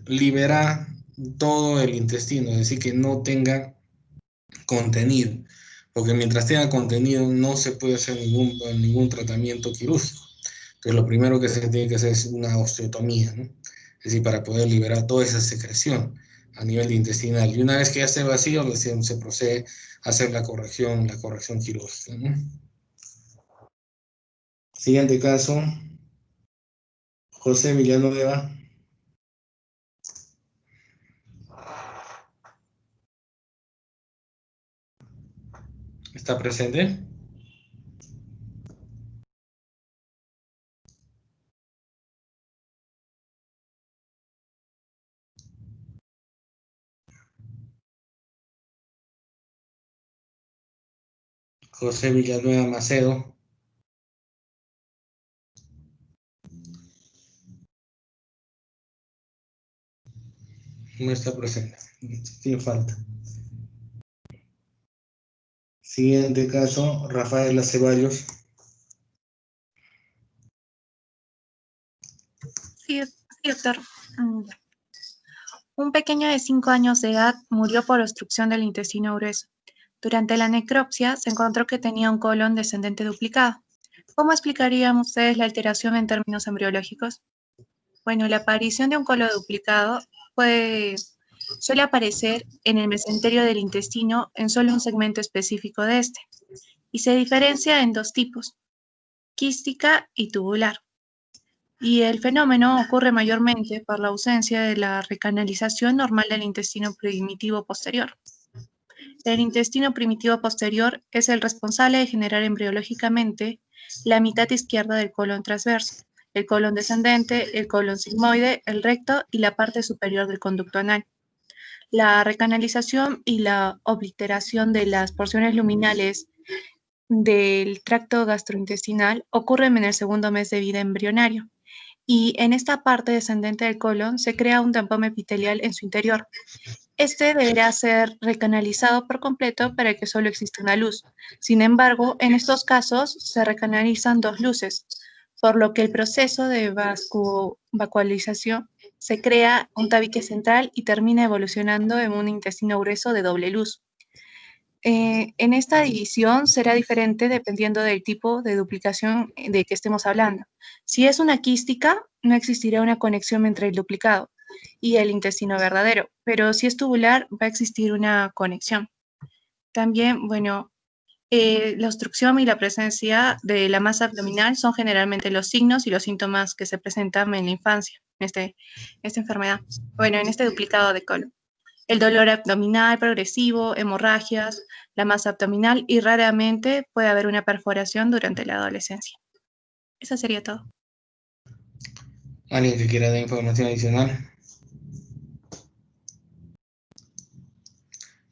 liberar todo el intestino, es decir, que no tenga contenido, porque mientras tenga contenido no se puede hacer ningún tratamiento quirúrgico. Entonces, lo primero que se tiene que hacer es una osteotomía, ¿no? Es decir, para poder liberar toda esa secreción a nivel intestinal. Y una vez que ya esté vacío, se procede a hacer la corrección quirúrgica, ¿no? Siguiente caso, José Villanueva. ¿Está presente? José Villanueva Macedo. No está presente. Tiene falta. Siguiente caso, Rafaela Ceballos. Sí, sí, doctor. Un pequeño de 5 años de edad murió por obstrucción del intestino grueso. Durante la necropsia se encontró que tenía un colon descendente duplicado. ¿Cómo explicarían ustedes la alteración en términos embriológicos? Bueno, la aparición de un colon duplicado suele aparecer en el mesenterio del intestino en solo un segmento específico de este, y se diferencia en dos tipos, quística y tubular. Y el fenómeno ocurre mayormente por la ausencia de la recanalización normal del intestino primitivo posterior. El intestino primitivo posterior es el responsable de generar embriológicamente la mitad izquierda del colon transverso, el colon descendente, el colon sigmoide, el recto y la parte superior del conducto anal. La recanalización y la obliteración de las porciones luminales del tracto gastrointestinal ocurren en el segundo mes de vida embrionario. Y en esta parte descendente del colon se crea un tampón epitelial en su interior. Este deberá ser recanalizado por completo para que solo exista una luz. Sin embargo, en estos casos se recanalizan dos luces, por lo que el proceso de vacuolización se crea un tabique central y termina evolucionando en un intestino grueso de doble luz. En esta división será diferente dependiendo del tipo de duplicación de que estemos hablando. Si es una quística, no existirá una conexión entre el duplicado y el intestino verdadero, pero si es tubular, va a existir una conexión. También, bueno, la obstrucción y la presencia de la masa abdominal son generalmente los signos y los síntomas que se presentan en la infancia, en esta enfermedad, bueno, en este duplicado de colon. El dolor abdominal progresivo, hemorragias, la masa abdominal y raramente puede haber una perforación durante la adolescencia. Eso sería todo. ¿Alguien que quiera dar información adicional?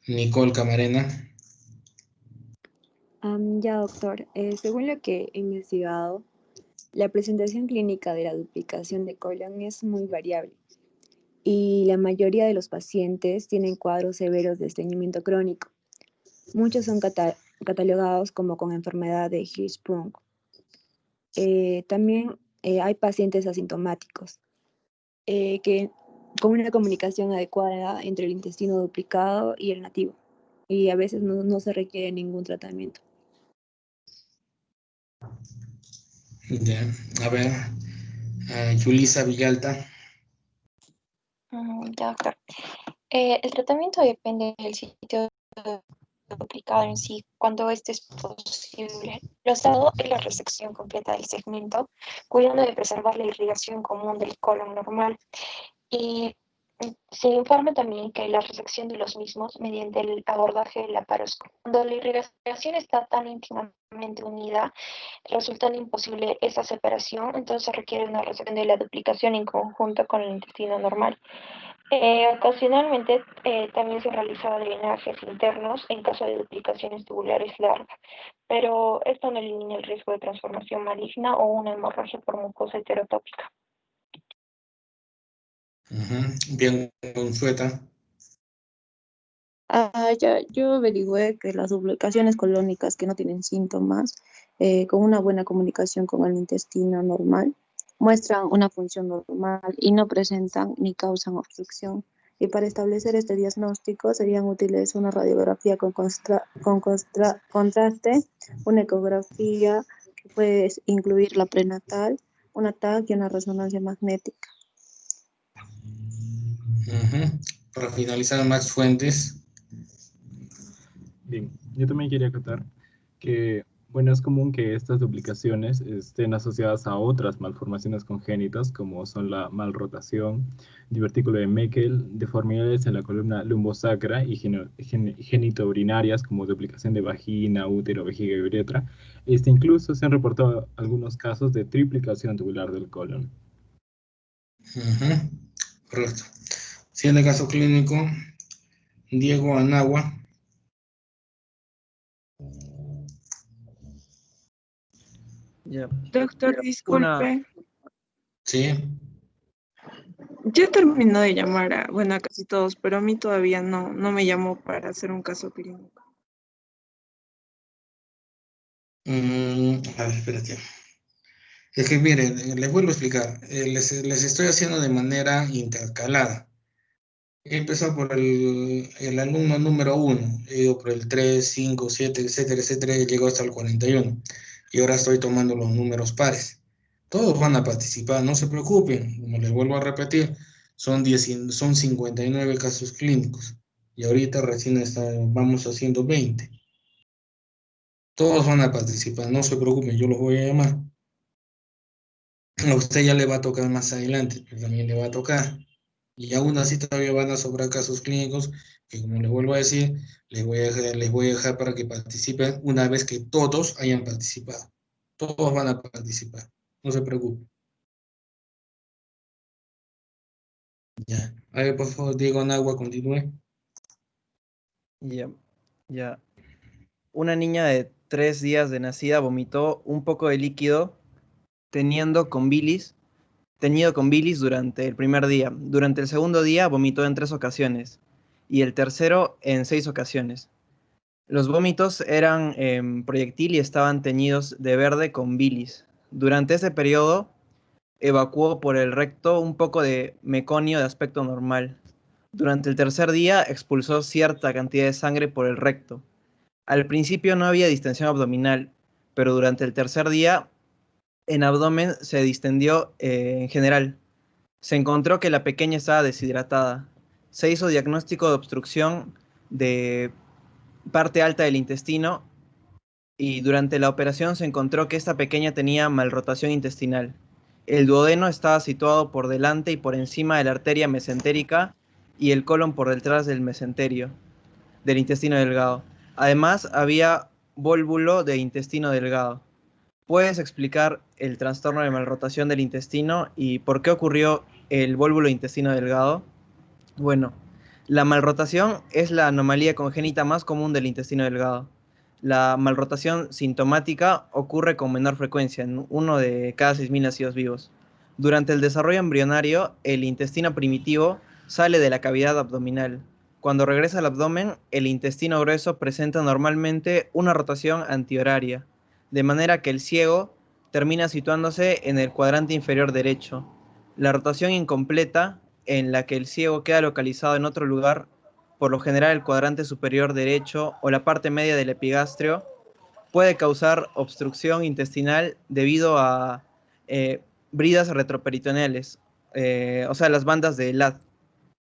Nicole Camarena. Ya, doctor, según lo que he investigado, la presentación clínica de la duplicación de colon es muy variable y la mayoría de los pacientes tienen cuadros severos de estreñimiento crónico. Muchos son catalogados como con enfermedad de Hirschsprung. También hay pacientes asintomáticos que con una comunicación adecuada entre el intestino duplicado y el nativo, y a veces no se requiere ningún tratamiento. Ya, a ver, Yulisa Villalta. Ya, doctor. El tratamiento depende del sitio duplicado en sí, cuando este es posible. Lo usado es la resección completa del segmento, cuidando de preservar la irrigación común del colon normal. Y se informa también que la resección de los mismos mediante el abordaje laparoscópico. Cuando la irrigación está tan íntimamente unida, resultando imposible esa separación, entonces requiere una resección de la duplicación en conjunto con el intestino normal. Ocasionalmente también se realiza drenajes internos en caso de duplicaciones tubulares largas, pero esto no elimina el riesgo de transformación maligna o una hemorragia por mucosa heterotópica. Bien, Consueta. Ya, yo averigüé que las duplicaciones colónicas que no tienen síntomas, con una buena comunicación con el intestino normal, muestran una función normal y no presentan ni causan obstrucción. Y para establecer este diagnóstico serían útiles una radiografía con contraste, una ecografía que puede incluir la prenatal, una TAC y una resonancia magnética. Para finalizar, Max Fuentes. Bien, yo también quería acotar que, bueno, es común que estas duplicaciones estén asociadas a otras malformaciones congénitas, como son la malrotación, divertículo de Meckel, deformidades en la columna lumbosacra y genitourinarias, como duplicación de vagina, útero, vejiga y uretra. Incluso se han reportado algunos casos de triplicación tubular del colon. Correcto. Siguiente caso clínico, Diego Anagua. Ya. Doctor, disculpe. Sí. Ya terminó de llamar a casi todos, pero a mí todavía no me llamó para hacer un caso clínico. A ver, espérate. Es que miren, les vuelvo a explicar, les estoy haciendo de manera intercalada. He empezado por el alumno número 1, he ido por el 3, 5, 7, etcétera, etcétera, y llegó hasta el 41. Y ahora estoy tomando los números pares. Todos van a participar, no se preocupen, como les vuelvo a repetir, son 59 casos clínicos. Y ahorita recién vamos haciendo 20. Todos van a participar, no se preocupen, yo los voy a llamar. A usted ya le va a tocar más adelante, pero también le va a tocar. Y aún así todavía van a sobrar casos clínicos que, como les vuelvo a decir, les voy a dejar para que participen una vez que todos hayan participado. Todos van a participar, no se preocupen. Ya. A ver, por favor, Diego Nagua, continúe. Ya. Una niña de 3 días de nacida vomitó un poco de líquido teñido con bilis durante el primer día. Durante el segundo día vomitó en 3 ocasiones y el tercero en 6 ocasiones. Los vómitos eran proyectil y estaban teñidos de verde con bilis. Durante ese periodo evacuó por el recto un poco de meconio de aspecto normal. Durante el tercer día expulsó cierta cantidad de sangre por el recto. Al principio no había distensión abdominal, pero durante el tercer día en abdomen se distendió en general. Se encontró que la pequeña estaba deshidratada. Se hizo diagnóstico de obstrucción de parte alta del intestino y durante la operación se encontró que esta pequeña tenía malrotación intestinal. El duodeno estaba situado por delante y por encima de la arteria mesentérica y el colon por detrás del mesenterio, del intestino delgado. Además, había vólvulo de intestino delgado. ¿Puedes explicar el trastorno de malrotación del intestino y por qué ocurrió el vólvulo de intestino delgado? Bueno, la malrotación es la anomalía congénita más común del intestino delgado. La malrotación sintomática ocurre con menor frecuencia, en 1 de cada 6.000 nacidos vivos. Durante el desarrollo embrionario, el intestino primitivo sale de la cavidad abdominal. Cuando regresa al abdomen, el intestino grueso presenta normalmente una rotación antihoraria, de manera que el ciego termina situándose en el cuadrante inferior derecho. La rotación incompleta, en la que el ciego queda localizado en otro lugar, por lo general el cuadrante superior derecho o la parte media del epigastrio, puede causar obstrucción intestinal debido a bridas retroperitoneales, o sea, las bandas de Ladd,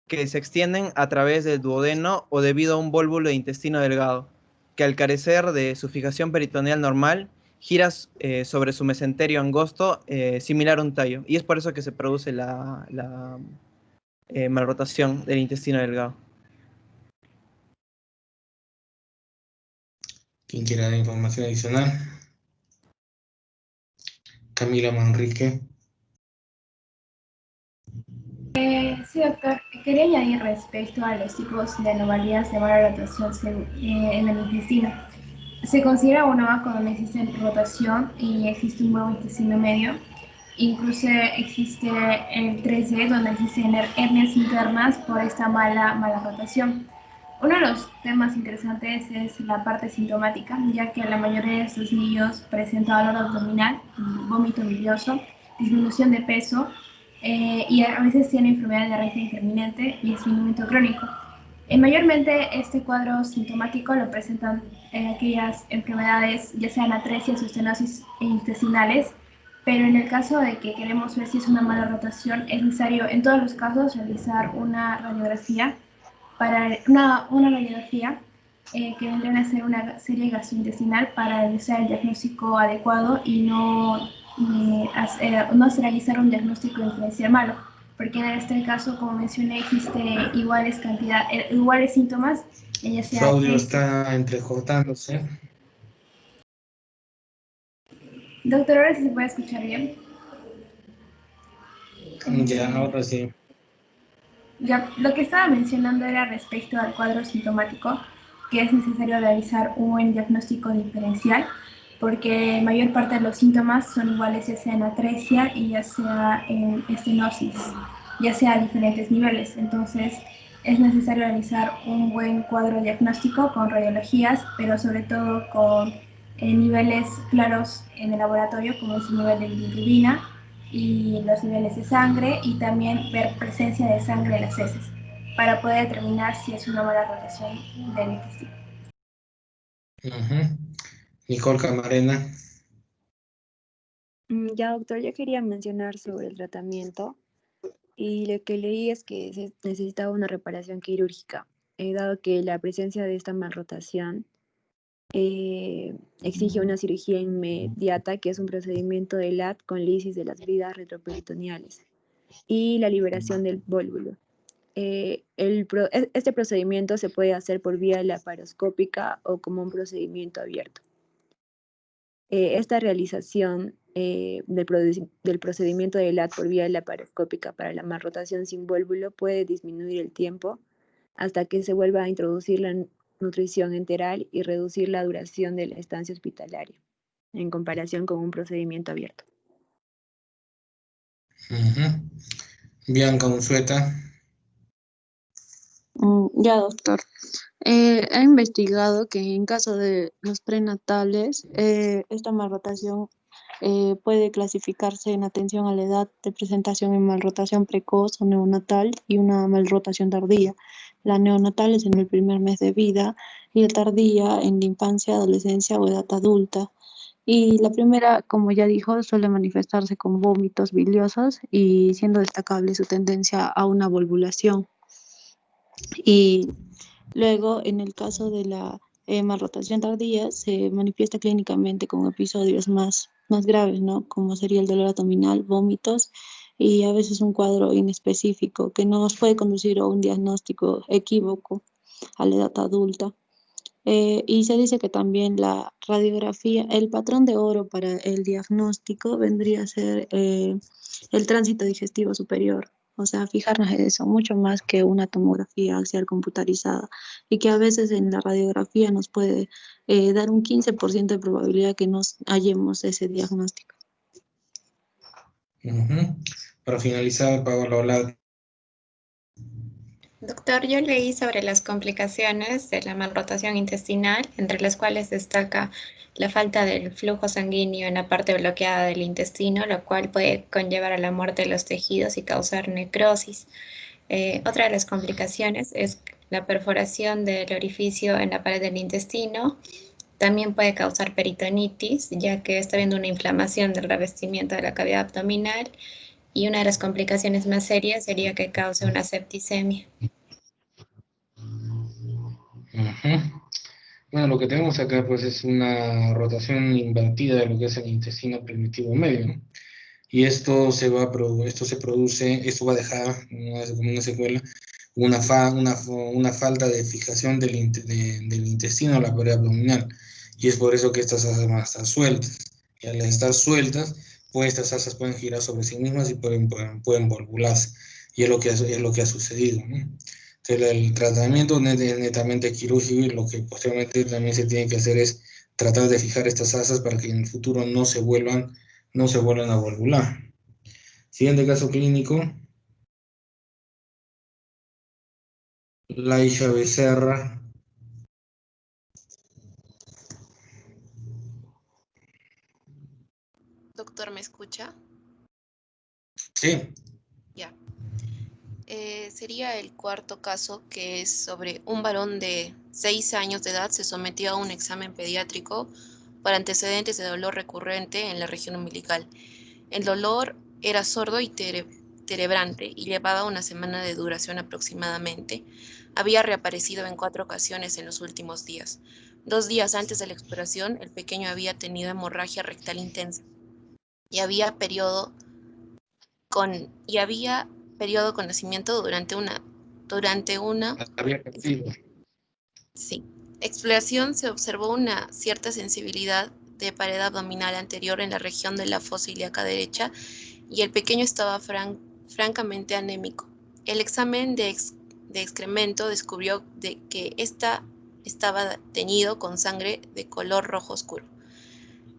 que se extienden a través del duodeno o debido a un vólvulo de intestino delgado, que al carecer de su fijación peritoneal normal, gira sobre su mesenterio angosto, similar a un tallo. Y es por eso que se produce la malrotación del intestino delgado. ¿Quién quiere dar información adicional? Camila Manrique. Sí, doctor. Quería añadir respecto a los tipos de anomalías de mala rotación en el intestino. Se considera uno cuando no existe rotación y existe un buen intestino medio. Incluso existe el 3D, donde existen hernias internas por esta mala rotación. Uno de los temas interesantes es la parte sintomática, ya que la mayoría de estos niños presentan dolor abdominal, vómito bilioso, disminución de peso y a veces tienen enfermedad de diarrea intermitente y estreñimiento crónico. Mayormente este cuadro sintomático lo presentan aquellas enfermedades, ya sean atresias o estenosis intestinales, pero en el caso de que queremos ver si es una mala rotación, es necesario en todos los casos realizar una radiografía, una radiografía que vendrían a ser una serie gastrointestinal para realizar el diagnóstico adecuado y no realizar un diagnóstico diferencial malo, porque en este caso, como mencioné, existe iguales síntomas. Su audio está entrecortándose. Doctor, ahora sí se puede escuchar bien. Ya, ahora sí. Ya, lo que estaba mencionando era respecto al cuadro sintomático, que es necesario realizar un buen diagnóstico diferencial, porque mayor parte de los síntomas son iguales, ya sea en atresia y ya sea en estenosis, ya sea a diferentes niveles. Entonces, es necesario realizar un buen cuadro diagnóstico con radiologías, pero sobre todo con niveles claros en el laboratorio, como es el nivel de bilirrubina y los niveles de sangre, y también ver presencia de sangre en las heces, para poder determinar si es una mala rotación del intestino. Nicole Camarena. Ya, doctor, yo quería mencionar sobre el tratamiento y lo que leí es que se necesitaba una reparación quirúrgica, dado que la presencia de esta malrotación exige una cirugía inmediata, que es un procedimiento de LAT con lisis de las bridas retroperitoneales y la liberación del vólvulo. Este procedimiento se puede hacer por vía laparoscópica o como un procedimiento abierto. Esta realización del procedimiento de LAT por vía laparoscópica para la malrotación sin vólvulo puede disminuir el tiempo hasta que se vuelva a introducir la nutrición enteral y reducir la duración de la estancia hospitalaria, en comparación con un procedimiento abierto. Bianca Unzueta. Ya, doctor. He investigado que en caso de los prenatales, esta malrotación puede clasificarse en atención a la edad de presentación en malrotación precoz o neonatal y una malrotación tardía. La neonatal es en el primer mes de vida y la tardía en la infancia, adolescencia o edad adulta. Y la primera, como ya dijo, suele manifestarse con vómitos biliosos y siendo destacable su tendencia a una volvulación. Y luego, en el caso de la malrotación tardía, se manifiesta clínicamente con episodios más graves, ¿no? Como sería el dolor abdominal, vómitos y a veces un cuadro inespecífico que nos puede conducir a un diagnóstico equívoco a la edad adulta. Y se dice que también la radiografía, el patrón de oro para el diagnóstico vendría a ser el tránsito digestivo superior. O sea, fijarnos en eso, mucho más que una tomografía axial computarizada, y que a veces en la radiografía nos puede dar un 15% de probabilidad que nos hallemos ese diagnóstico. Para finalizar, Paola Olad. Doctor, yo leí sobre las complicaciones de la malrotación intestinal, entre las cuales destaca la falta del flujo sanguíneo en la parte bloqueada del intestino, lo cual puede conllevar a la muerte de los tejidos y causar necrosis. Otra de las complicaciones es la perforación del orificio en la pared del intestino. También puede causar peritonitis, ya que está habiendo una inflamación del revestimiento de la cavidad abdominal. Y una de las complicaciones más serias sería que cause una septicemia. Bueno, lo que tenemos acá pues es una rotación invertida de lo que es el intestino primitivo medio, ¿no? Y esto se va a esto va a dejar como una secuela, una falta de fijación del intestino a la pared abdominal, y es por eso que estas asas van a estar sueltas, y al estar sueltas, pues estas asas pueden girar sobre sí mismas y pueden volvularse, y es lo que ha sucedido, ¿no? Entonces, el tratamiento es netamente quirúrgico, y lo que posteriormente también se tiene que hacer es tratar de fijar estas asas para que en el futuro no se vuelvan a volvular. Siguiente caso clínico. Laisha Becerra. Doctor, ¿me escucha? Sí. Ya. Sería el cuarto caso, que es sobre un varón de 6 años de edad se sometió a un examen pediátrico por antecedentes de dolor recurrente en la región umbilical. El dolor era sordo y terebrante y llevaba una semana de duración aproximadamente. Había reaparecido en 4 ocasiones en los últimos días. 2 días antes de la exploración, el pequeño había tenido hemorragia rectal intensa y había periodo con nacimiento durante una exploración. Se observó una cierta sensibilidad de pared abdominal anterior en la región de la fosa ilíaca derecha y el pequeño estaba francamente anémico. El examen de excremento descubrió que estaba teñido con sangre de color rojo oscuro.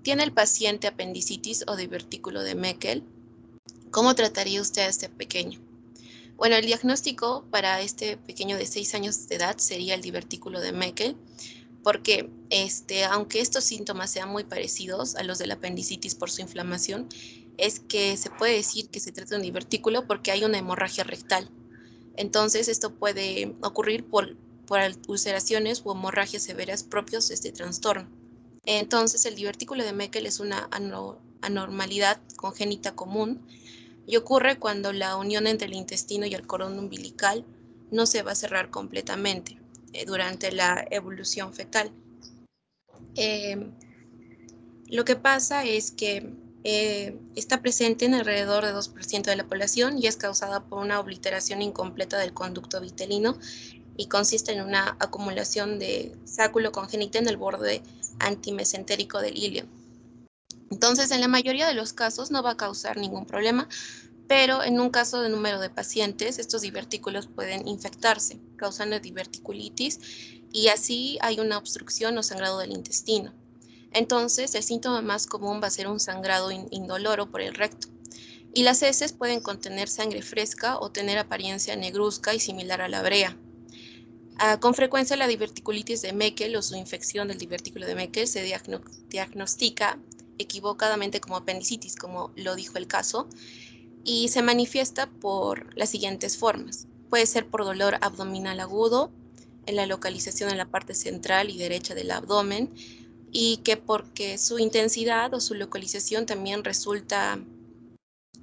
¿Tiene el paciente apendicitis o divertículo de Meckel? ¿Cómo trataría usted a este pequeño? Bueno, el diagnóstico para este pequeño de 6 años de edad sería el divertículo de Meckel. porque aunque estos síntomas sean muy parecidos a los de la apendicitis por su inflamación, es que se puede decir que se trata de un divertículo porque hay una hemorragia rectal. Entonces, esto puede ocurrir por ulceraciones o hemorragias severas propios de este trastorno. Entonces, el divertículo de Meckel es una anormalidad congénita común y ocurre cuando la unión entre el intestino y el cordón umbilical no se va a cerrar completamente durante la evolución fetal. Lo que pasa es que está presente en alrededor de 2% de la población y es causada por una obliteración incompleta del conducto vitelino y consiste en una acumulación de sáculo congénita en el borde antimesentérico del ilio. Entonces, en la mayoría de los casos no va a causar ningún problema, pero en un caso de número de pacientes, estos divertículos pueden infectarse, causando diverticulitis, y así hay una obstrucción o sangrado del intestino. Entonces, el síntoma más común va a ser un sangrado indoloro por el recto. Y las heces pueden contener sangre fresca o tener apariencia negruzca y similar a la brea. Con frecuencia, la diverticulitis de Meckel o su infección del divertículo de Meckel se diagnostica equivocadamente como apendicitis, como lo dijo el caso, y se manifiesta por las siguientes formas. Puede ser por dolor abdominal agudo, en la localización en la parte central y derecha del abdomen, y que porque su intensidad o su localización también resulta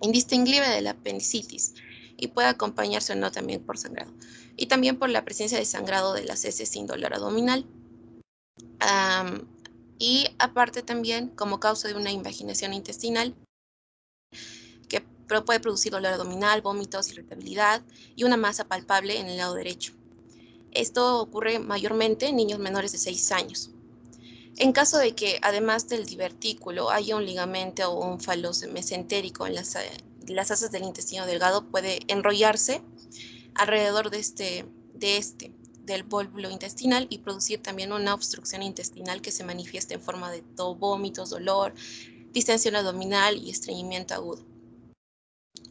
indistinguible de la apendicitis y puede acompañarse o no también por sangrado. Y también por la presencia de sangrado de las heces sin dolor abdominal. Y aparte también como causa de una invaginación intestinal que puede producir dolor abdominal, vómitos, irritabilidad y una masa palpable en el lado derecho. Esto ocurre mayormente en niños menores de 6 años. En caso de que, además del divertículo, haya un ligamento o un falo mesentérico en las asas del intestino delgado, puede enrollarse alrededor del vólvulo intestinal y producir también una obstrucción intestinal que se manifiesta en forma de vómitos, dolor, distensión abdominal y estreñimiento agudo.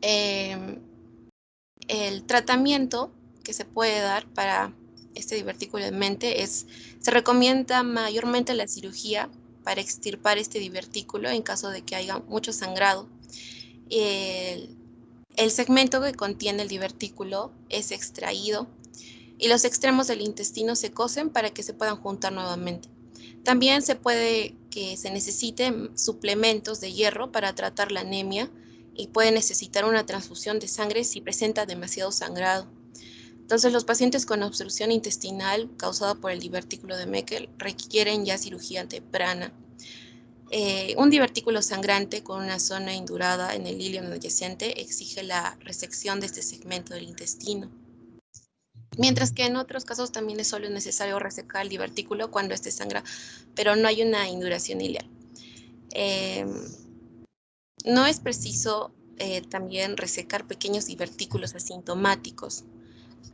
El tratamiento que se puede dar para este divertículo de mente se recomienda mayormente la cirugía para extirpar este divertículo en caso de que haya mucho sangrado. El segmento que contiene el divertículo es extraído y los extremos del intestino se cosen para que se puedan juntar nuevamente. También se necesiten suplementos de hierro para tratar la anemia y puede necesitar una transfusión de sangre si presenta demasiado sangrado. Entonces, los pacientes con obstrucción intestinal causada por el divertículo de Meckel requieren ya cirugía temprana. Un divertículo sangrante con una zona indurada en el ilio adyacente exige la resección de este segmento del intestino. Mientras que en otros casos también es solo necesario resecar el divertículo cuando este sangra, pero no hay una induración ileal. No es preciso también resecar pequeños divertículos asintomáticos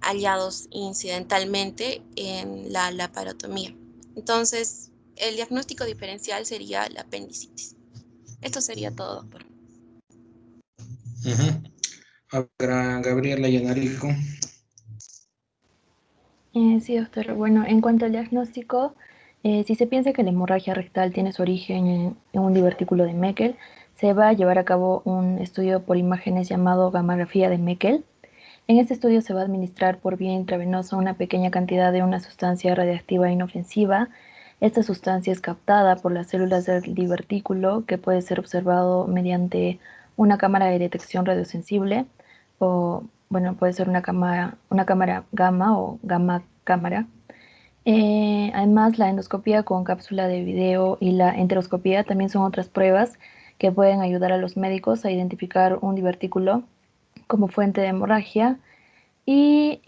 hallados incidentalmente en la laparotomía. Entonces, el diagnóstico diferencial sería la apendicitis. Esto sería todo, doctor. Ahora, Gabriela Yanarico. Sí, doctor. Bueno, en cuanto al diagnóstico, si se piensa que la hemorragia rectal tiene su origen en un divertículo de Meckel, se va a llevar a cabo un estudio por imágenes llamado gamografía de Meckel. En este estudio se va a administrar por vía intravenosa una pequeña cantidad de una sustancia radiactiva inofensiva. Esta sustancia es captada por las células del divertículo, que puede ser observado mediante una cámara de detección radiosensible o, bueno, puede ser una cámara gamma o gamma cámara. Además, la endoscopía con cápsula de video y la enteroscopía también son otras pruebas que pueden ayudar a los médicos a identificar un divertículo como fuente de hemorragia, y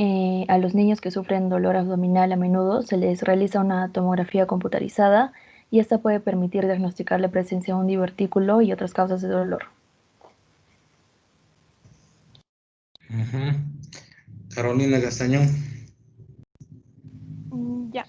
a los niños que sufren dolor abdominal a menudo se les realiza una tomografía computarizada y esta puede permitir diagnosticar la presencia de un divertículo y otras causas de dolor. Carolina Castañón. Ya.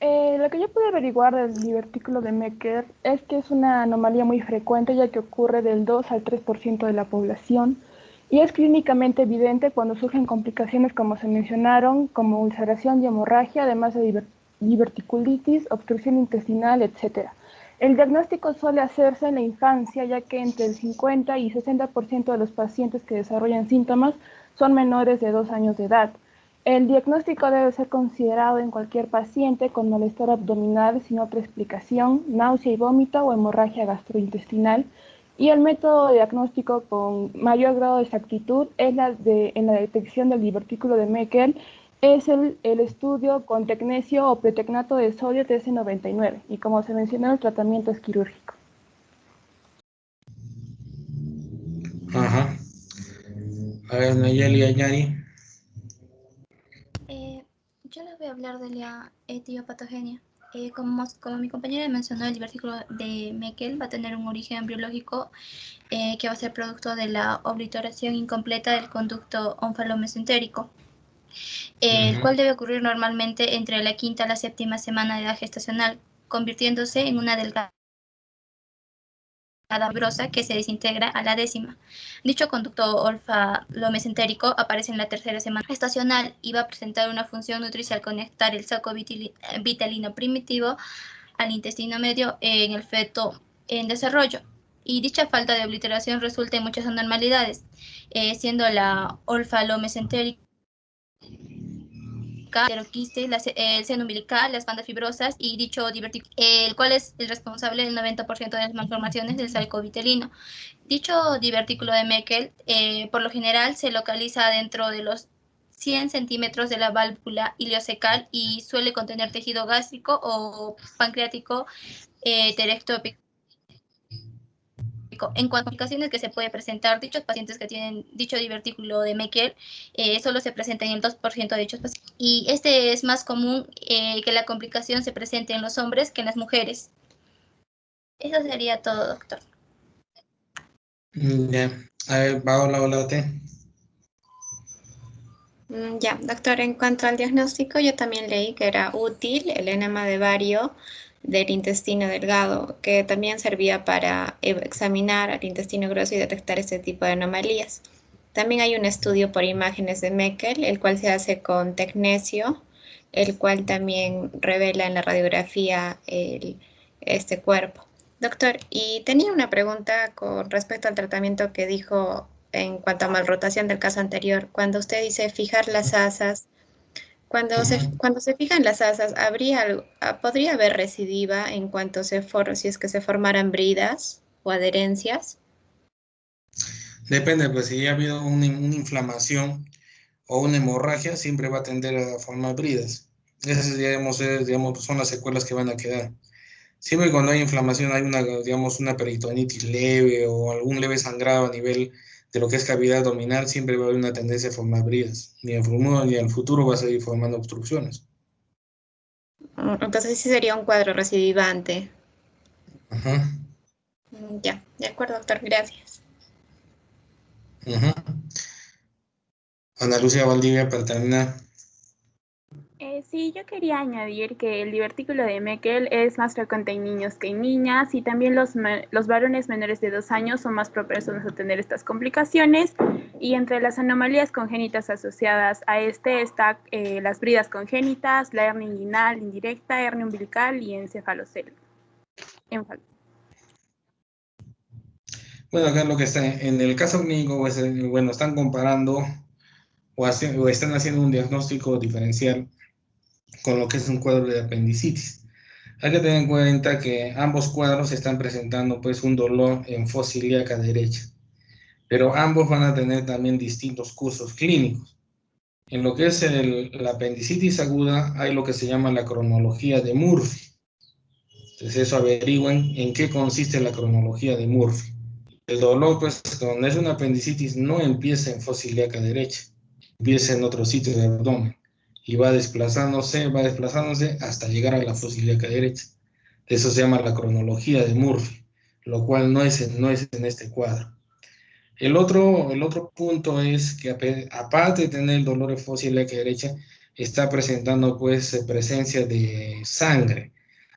Lo que yo pude averiguar del divertículo de Meckel es que es una anomalía muy frecuente, ya que ocurre del 2 al 3% de la población y es clínicamente evidente cuando surgen complicaciones como se mencionaron, como ulceración y hemorragia, además de diverticulitis, obstrucción intestinal, etc. El diagnóstico suele hacerse en la infancia, ya que entre el 50 y 60% de los pacientes que desarrollan síntomas son menores de 2 años de edad. El diagnóstico debe ser considerado en cualquier paciente con malestar abdominal sin otra explicación, náusea y vómito o hemorragia gastrointestinal. Y el método diagnóstico con mayor grado de exactitud es en la detección del divertículo de Meckel, es el estudio con tecnesio o pretecnato de sodio TS99. Y como se mencionó, el tratamiento es quirúrgico. Ajá. A ver, Nayeli Añari. Yo les voy a hablar de la etiopatogenia. Como mi compañera mencionó, el divertículo de Meckel va a tener un origen biológico que va a ser producto de la obliteración incompleta del conducto onfalomesentérico, el cual debe ocurrir normalmente entre la 5ª a la 7ª semana de edad gestacional, convirtiéndose en una delgada fibrosa que se desintegra a la 10ª. Dicho conducto onfalomesentérico aparece en la 3ª semana gestacional y va a presentar una función nutricia al conectar el saco vitalino primitivo al intestino medio en el feto en desarrollo. Y dicha falta de obliteración resulta en muchas anormalidades, siendo la onfalomesentérica, heteroquiste, el seno umbilical, las bandas fibrosas y dicho divertículo, el cual es el responsable del 90% de las malformaciones del saco vitelino. Dicho divertículo de Meckel, por lo general, se localiza dentro de los 100 centímetros de la válvula ileocecal y suele contener tejido gástrico o pancreático terectópico. En cuanto a complicaciones que se puede presentar, dichos pacientes que tienen dicho divertículo de Meckel solo se presenta en el 2% de dichos pacientes. Y este es más común que la complicación se presente en los hombres que en las mujeres. Eso sería todo, doctor. Ya. A ver, Paola, Olate. Ya, doctor, en cuanto al diagnóstico, yo también leí que era útil el enema de bario del intestino delgado, que también servía para examinar al intestino grueso y detectar este tipo de anomalías. También hay un estudio por imágenes de Meckel, el cual se hace con tecnesio, el cual también revela en la radiografía este cuerpo. Doctor, y tenía una pregunta con respecto al tratamiento que dijo en cuanto a malrotación del caso anterior. Cuando usted dice fijar las asas, cuando se fijan las asas, ¿podría haber recidiva en cuanto si es que se formaran bridas o adherencias? Depende, pues si ya ha habido una inflamación o una hemorragia, siempre va a tender a formar bridas. Esas, digamos, son las secuelas que van a quedar. Siempre cuando hay inflamación hay una peritonitis leve o algún leve sangrado a nivel de lo que es cavidad abdominal, siempre va a haber una tendencia a formar bridas. Ni en el futuro va a seguir formando obstrucciones. Entonces sí sería un cuadro recidivante. Ajá. Ya, de acuerdo, doctor, gracias. Ana Lucia Valdivia, para terminar. Sí, yo quería añadir que el divertículo de Meckel es más frecuente en niños que en niñas y también los varones menores de 2 años son más propensos a tener estas complicaciones, y entre las anomalías congénitas asociadas a este están las bridas congénitas, la hernia inguinal indirecta, hernia umbilical y encefalocele. Bueno, acá lo que está en el caso clínico, pues, bueno, están comparando o están haciendo un diagnóstico diferencial con lo que es un cuadro de apendicitis. Hay que tener en cuenta que ambos cuadros están presentando pues un dolor en fosa ilíaca derecha, pero ambos van a tener también distintos cursos clínicos. En lo que es la apendicitis aguda hay lo que se llama la cronología de Murphy. Entonces eso averigüen en qué consiste la cronología de Murphy. El dolor, pues, cuando es una apendicitis, no empieza en fosa ilíaca derecha, empieza en otro sitio del abdomen y va desplazándose hasta llegar a la fosa ilíaca derecha. Eso se llama la cronología de Murphy, lo cual no es en este cuadro. El otro punto es que aparte de tener el dolor de fosa ilíaca derecha, está presentando pues presencia de sangre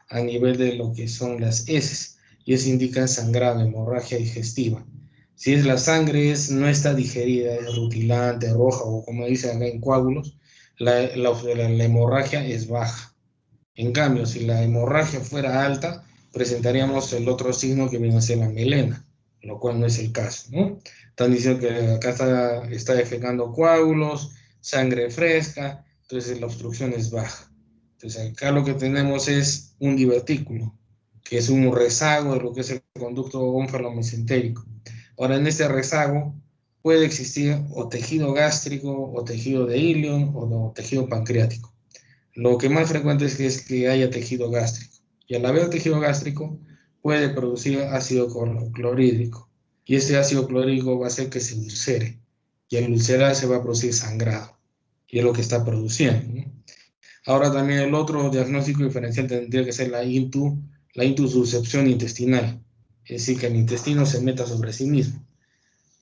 a nivel de lo que son las heces, y eso indica sangrado, hemorragia digestiva. Si es la sangre no está digerida, es rutilante, roja o como dicen acá en coágulos, la hemorragia es baja. En cambio, si la hemorragia fuera alta, presentaríamos el otro signo que viene a ser la melena, lo cual no es el caso, ¿no? Están diciendo que acá está defecando coágulos, sangre fresca, entonces la obstrucción es baja. Entonces acá lo que tenemos es un divertículo, que es un rezago de lo que es el conducto ónfalo-mesentérico. Ahora, en este rezago puede existir o tejido gástrico, o tejido de ilion, o tejido pancreático. Lo que más frecuente es que haya tejido gástrico. Y al haber tejido gástrico, puede producir ácido clorhídrico. Y este ácido clorhídrico va a hacer que se ulcere. Y al ulcerar se va a producir sangrado. Y es lo que está produciendo, ¿no? Ahora también el otro diagnóstico diferencial tendría que ser la intussuscepción intestinal. Es decir, que el intestino se meta sobre sí mismo.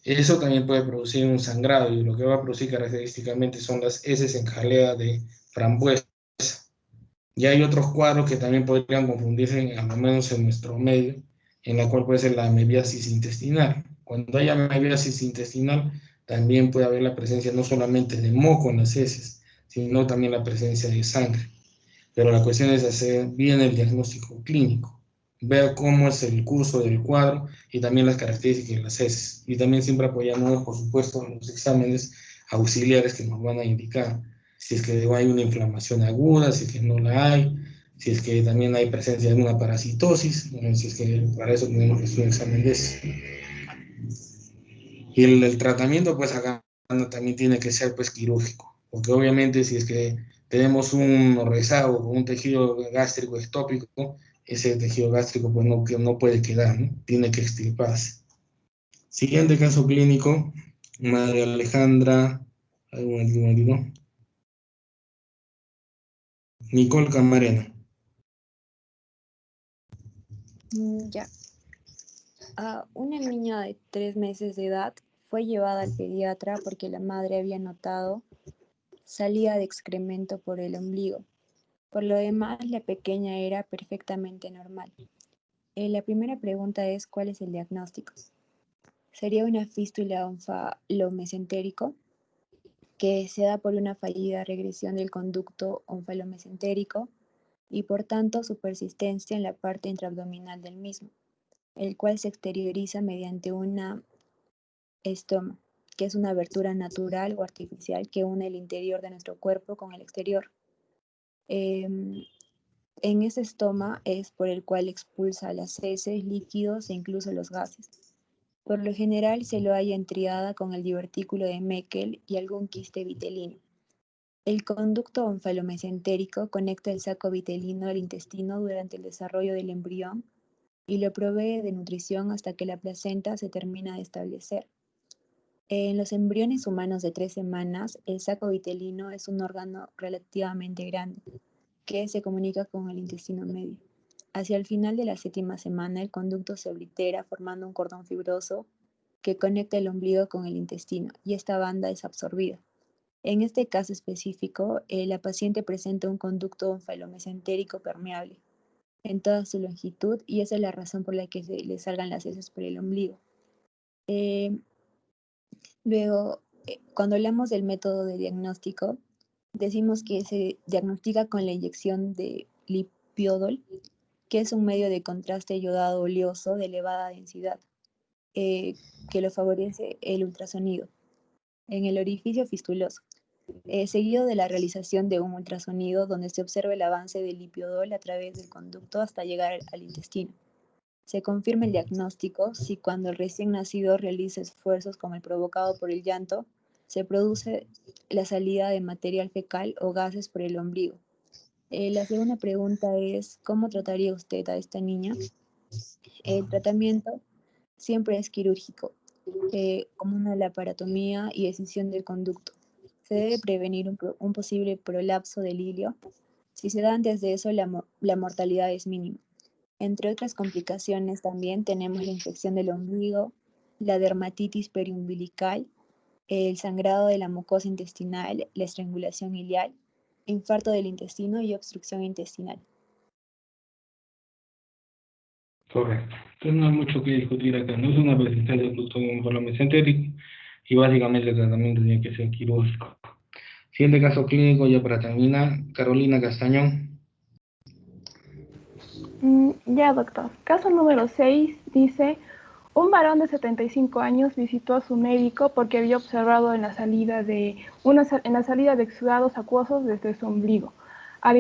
Eso también puede producir un sangrado y lo que va a producir característicamente son las heces en jalea de frambuesa. Y hay otros cuadros que también podrían confundirse, al menos en nuestro medio, en la cual puede ser la amebiasis intestinal. Cuando hay amebiasis intestinal, también puede haber la presencia no solamente de moco en las heces, sino también la presencia de sangre. Pero la cuestión es hacer bien el diagnóstico clínico, ver cómo es el curso del cuadro y también las características de las heces. Y también siempre apoyándonos, por supuesto, en los exámenes auxiliares que nos van a indicar si es que hay una inflamación aguda, si es que no la hay, si es que también hay presencia de una parasitosis, si es que para eso tenemos que hacer un examen de eso. Y el tratamiento, pues acá también tiene que ser pues quirúrgico, porque obviamente si es que tenemos un rezago con un tejido gástrico ectópico, ese tejido gástrico pues no puede quedar, ¿no? Tiene que extirparse. Siguiente caso clínico, María Alejandra, Nicole Camarena. Ya. Una niña de 3 meses de edad fue llevada al pediatra porque la madre había notado salida de excremento por el ombligo. Por lo demás, la pequeña era perfectamente normal. La primera pregunta es, ¿cuál es el diagnóstico? Sería una fístula onfalomesentérico que se da por una fallida regresión del conducto onfalomesentérico y por tanto su persistencia en la parte intraabdominal del mismo, el cual se exterioriza mediante una estoma, que es una abertura natural o artificial que une el interior de nuestro cuerpo con el exterior. En ese estoma es por el cual expulsa las heces, líquidos e incluso los gases. Por lo general se lo halla entriada con el divertículo de Meckel y algún quiste vitelino. El conducto onfalomesentérico conecta el saco vitelino al intestino durante el desarrollo del embrión y lo provee de nutrición hasta que la placenta se termina de establecer. En los embriones humanos de 3 semanas, el saco vitelino es un órgano relativamente grande que se comunica con el intestino medio. Hacia el final de la 7ª semana, el conducto se oblitera formando un cordón fibroso que conecta el ombligo con el intestino y esta banda es absorbida. En este caso específico, la paciente presenta un conducto onfalomesentérico permeable en toda su longitud y esa es la razón por la que le salgan las heces por el ombligo. Luego, cuando hablamos del método de diagnóstico, decimos que se diagnostica con la inyección de lipiodol, que es un medio de contraste yodado oleoso de elevada densidad, que lo favorece el ultrasonido en el orificio fistuloso, seguido de la realización de un ultrasonido donde se observa el avance del lipiodol a través del conducto hasta llegar al intestino. Se confirma el diagnóstico si cuando el recién nacido realiza esfuerzos como el provocado por el llanto, se produce la salida de material fecal o gases por el ombligo. La segunda pregunta es, ¿cómo trataría usted a esta niña? El tratamiento siempre es quirúrgico, como una laparotomía y escisión del conducto. Se debe prevenir un posible prolapso del ilio. Si se da antes de eso, la mortalidad es mínima. Entre otras complicaciones también tenemos la infección del ombligo, la dermatitis periumbilical, el sangrado de la mucosa intestinal, la estrangulación iliar, infarto del intestino y obstrucción intestinal. Correcto. Entonces no hay mucho que discutir acá. No es una persistencia del conducto onfalomesentérico y básicamente el tratamiento tiene que ser quirúrgico. Siguiente caso clínico ya para terminar, Carolina Castañón. Ya, doctor. Caso número 6 dice, un varón de 75 años visitó a su médico porque había observado en la salida de exudados acuosos desde su ombligo. Al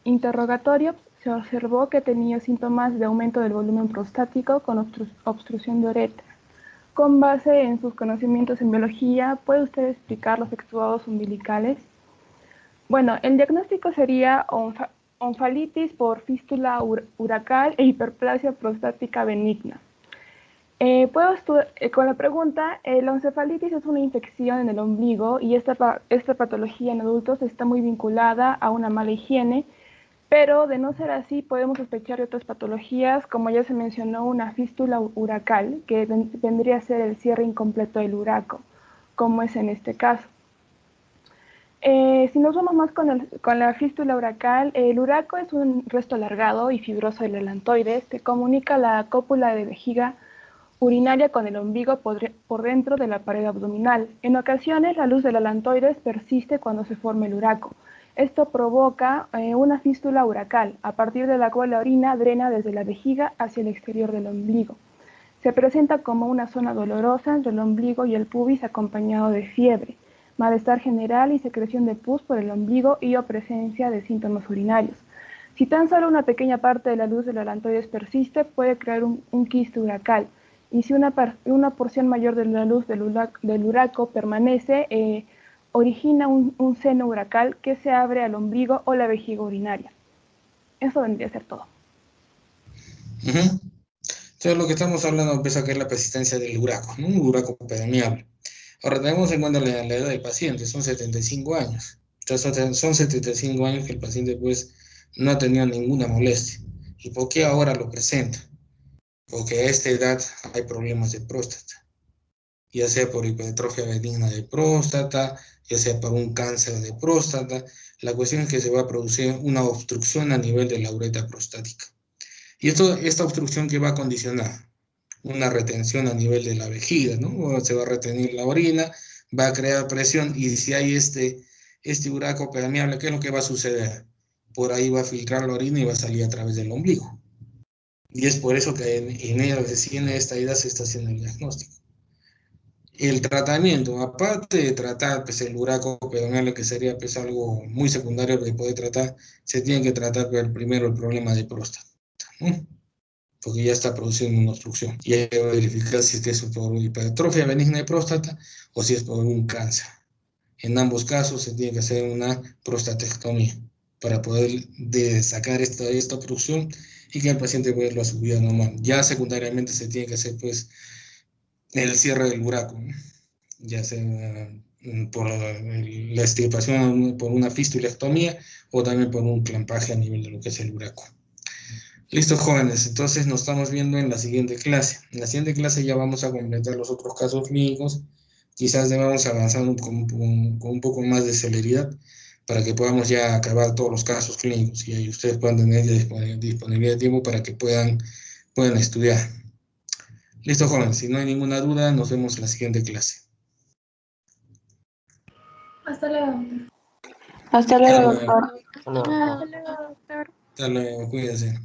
interrogatorio se observó que tenía síntomas de aumento del volumen prostático con obstrucción de uretra. Con base en sus conocimientos en biología, ¿puede usted explicar los exudados umbilicales? Bueno, el diagnóstico sería onfalitis por fístula uracal e hiperplasia prostática benigna. Con la pregunta, la encefalitis es una infección en el ombligo y esta patología en adultos está muy vinculada a una mala higiene, pero de no ser así podemos sospechar de otras patologías, como ya se mencionó, una fístula uracal, que vendría a ser el cierre incompleto del uraco, como es en este caso. Si nos vamos más con la fístula uracal, el uraco es un resto alargado y fibroso del delantoides que comunica la cópula de vejiga urinaria con el ombligo por dentro de la pared abdominal. En ocasiones, la luz del alantoides persiste cuando se forma el uraco. Esto provoca una fístula uracal, a partir de la cual la orina drena desde la vejiga hacia el exterior del ombligo. Se presenta como una zona dolorosa entre el ombligo y el pubis acompañado de fiebre, malestar general y secreción de pus por el ombligo y o presencia de síntomas urinarios. Si tan solo una pequeña parte de la luz del alantoides persiste, puede crear un quiste uracal. Y si una porción mayor de la luz del uraco permanece, origina un seno uracal que se abre al ombligo o la vejiga urinaria. Eso vendría a ser todo. Entonces, lo que estamos hablando es que es la persistencia del uraco, ¿no? Un uraco permeable. Ahora, tenemos en cuenta la edad del paciente, son 75 años. Entonces, son 75 años que el paciente, pues, no ha tenido ninguna molestia. ¿Y por qué ahora lo presenta? Porque a esta edad hay problemas de próstata, ya sea por hipertrofia benigna de próstata, ya sea por un cáncer de próstata. La cuestión es que se va a producir una obstrucción a nivel de la uretra prostática. Y esta obstrucción, ¿qué va a condicionar? Una retención a nivel de la vejiga, ¿no? Se va a retener la orina, va a crear presión, y si hay este uraco permeable, ¿qué es lo que va a suceder? Por ahí va a filtrar la orina y va a salir a través del ombligo. Y es por eso que recién a esta edad se está haciendo el diagnóstico. El tratamiento, aparte de tratar pues, el uraco permeable, que sería pues, algo muy secundario de poder tratar, se tiene que tratar pues, primero el problema de próstata, ¿no? Porque ya está produciendo una obstrucción. Y hay que verificar si es por hipertrofia benigna de próstata o si es por un cáncer. En ambos casos se tiene que hacer una prostatectomía para poder sacar esta obstrucción y que el paciente vuelva a su vida normal. Ya secundariamente se tiene que hacer pues el cierre del uraco, ¿no? Ya sea por la extirpación por una fistulectomía o también por un clampaje a nivel de lo que es el uraco. Listo, jóvenes, entonces nos estamos viendo en la siguiente clase. En la siguiente clase ya vamos a completar los otros casos clínicos. Quizás debamos avanzar con un poco más de celeridad para que podamos ya acabar todos los casos clínicos y ahí ustedes puedan tener disponibilidad de tiempo para que puedan estudiar. Listo, jóvenes, si no hay ninguna duda, nos vemos en la siguiente clase. Hasta luego. Hasta luego, Hasta luego. doctor. Hasta luego, cuídense.